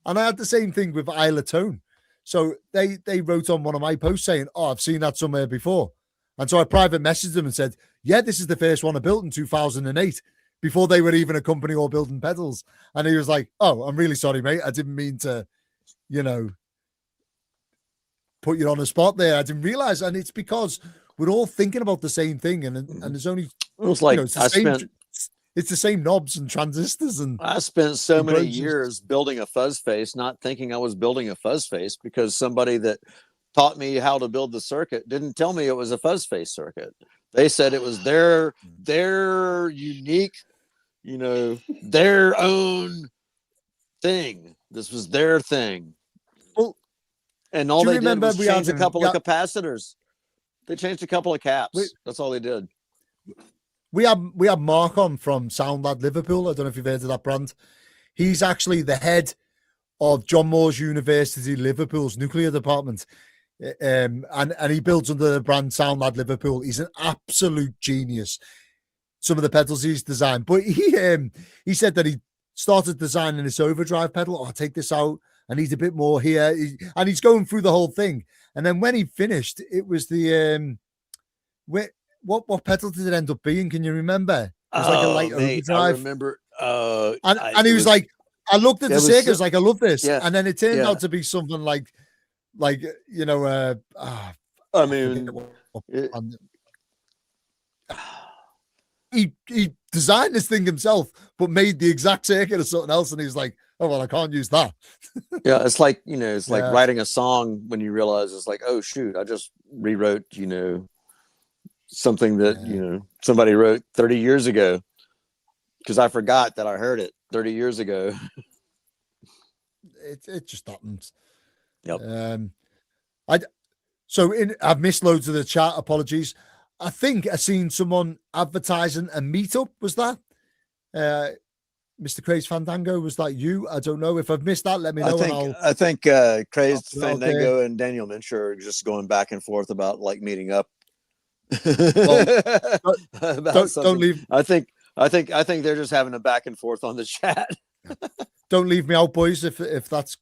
And I had the same thing with Isla Tone. So they wrote on one of my posts saying, oh, I've seen that somewhere before. And so I private messaged them and said, yeah, this is the first one I built in 2008. before they were even a company or building pedals. And he was like, "Oh, I'm really sorry, mate. I didn't mean to, put you on the spot there. I didn't realize." And it's because we're all thinking about the same thing, and there's only, It was like it's the same knobs and transistors. And I spent so many approaches. years building a fuzz face, not thinking I was building a fuzz face, because somebody that taught me how to build the circuit didn't tell me it was a fuzz face circuit. They said it was their unique, their own thing. This was their thing. Well, and all they did was change a couple of capacitors. They changed a couple of caps. That's all they did. We have Mark on from Soundlad Liverpool. I don't know if you've heard of that brand. He's actually the head of John Moores University Liverpool's nuclear department. And he builds under the brand Soundlad Liverpool. He's an absolute genius. Some of the pedals he's designed, but he said that he started designing this overdrive pedal. "Oh, take this out. I need a bit more here," and he's going through the whole thing. And then when he finished, it was the what pedal did it end up being? Can you remember? It was like a light overdrive. I remember. And he was like, I looked at the circuit, I was like, I love this. Yeah. And then it turned out to be something like I mean, he designed this thing himself, but made the exact circuit or something else. And he's like, "Oh, well, I can't use that." Yeah, it's like, it's like writing a song when you realize it's like, oh shoot, I just rewrote, something that, somebody wrote 30 years ago, because I forgot that I heard it 30 years ago. It just happens. Yep. I've missed loads of the chat. Apologies. I think I seen someone advertising a meetup. Was that Mr. Craze Fandango? Was that you? I don't know. If I've missed that, let me know. I think Craze Fandango and Daniel Minch are just going back and forth about like meeting up. Well, don't leave. I think they're just having a back and forth on the chat. Don't leave me out, boys. If that's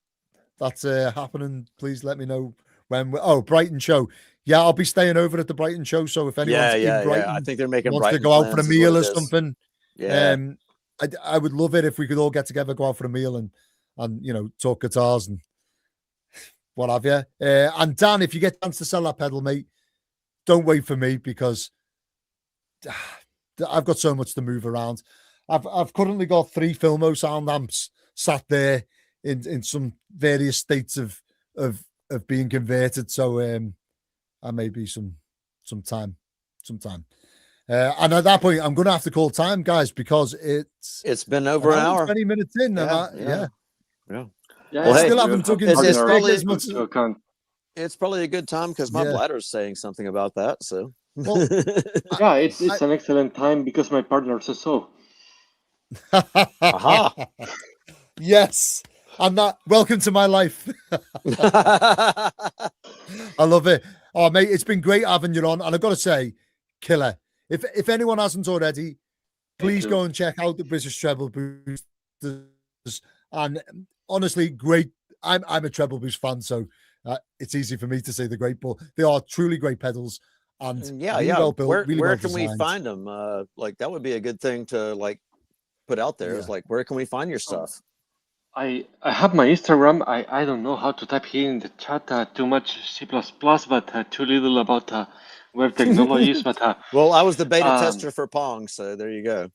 happening, please let me know when. Brighton show. Yeah, I'll be staying over at the Brighton show. So if anyone's in Brighton, I think they're making wants Brighton to go out for a meal or something, yeah, I would love it if we could all get together, go out for a meal, and talk guitars and what have you. And Dan, if you get a chance to sell that pedal, mate, don't wait for me, because I've got so much to move around. I've currently got 3 Filmo sound amps sat there in some various states of being converted. So I may be some time. And at that point, I'm going to have to call time, guys, because it's been over an hour, 20 minutes in. Yeah. Well, I still haven't took into as much. It's probably a good time because my bladder is saying something about that. So, well, yeah, it's an excellent time because my partner says so. Aha! Yes, and that. Welcome to my life. I love it. Oh, mate, it's been great having you on, and I've got to say, killer. If anyone hasn't already, please go and check out the British Treble Boosters. And honestly, great. I'm a Treble Boost fan, so it's easy for me to say the great, but they are truly great pedals. And well built, where can we find them? Like that would be a good thing to like put out there. Is like, where can we find your stuff? I have my Instagram. I don't know how to type here in the chat. Too much C++, but too little about web technologies. But well, I was the beta tester for Pong, so there you go.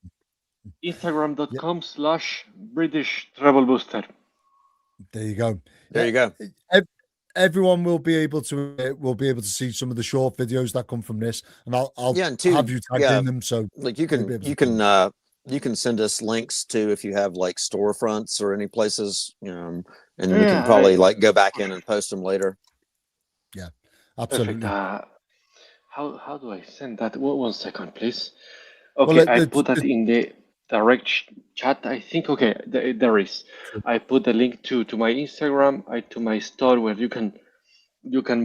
Instagram.com/British Treble Booster. There you go. There you go. Everyone will be able to see some of the short videos that come from this, and I'll have you type in them. So like you can send us links to if you have like storefronts or any places, and we can probably like go back in and post them later. Yeah, absolutely. Perfect. How do I send that? 1 second, please. Okay, I put that in the direct chat. I think there is. I put the link to my Instagram, to my store where you can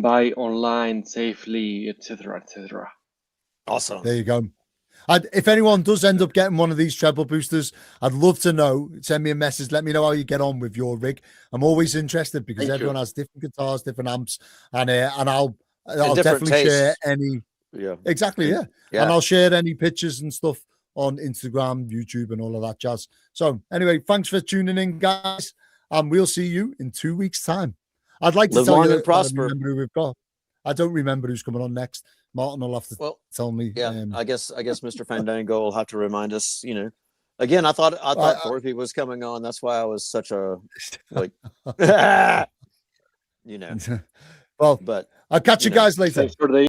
buy online safely, etc. Awesome. There you go. If anyone does end up getting one of these treble boosters, I'd love to know. Send me a message. Let me know how you get on with your rig. I'm always interested because everyone has different guitars, different amps, and I'll definitely share any. Yeah. Exactly. Yeah. And I'll share any pictures and stuff on Instagram, YouTube, and all of that jazz. So anyway, thanks for tuning in, guys, and we'll see you in 2 weeks' time. I'd like to Live tell long you and that I prosper. remember who we've got. I don't remember who's coming on next. Martin will have to tell me. Yeah, I guess Mr. Fandango will have to remind us. Again, I thought Thorpe was coming on. That's why I was such a like, Well, but I'll catch you guys later. Thanks for the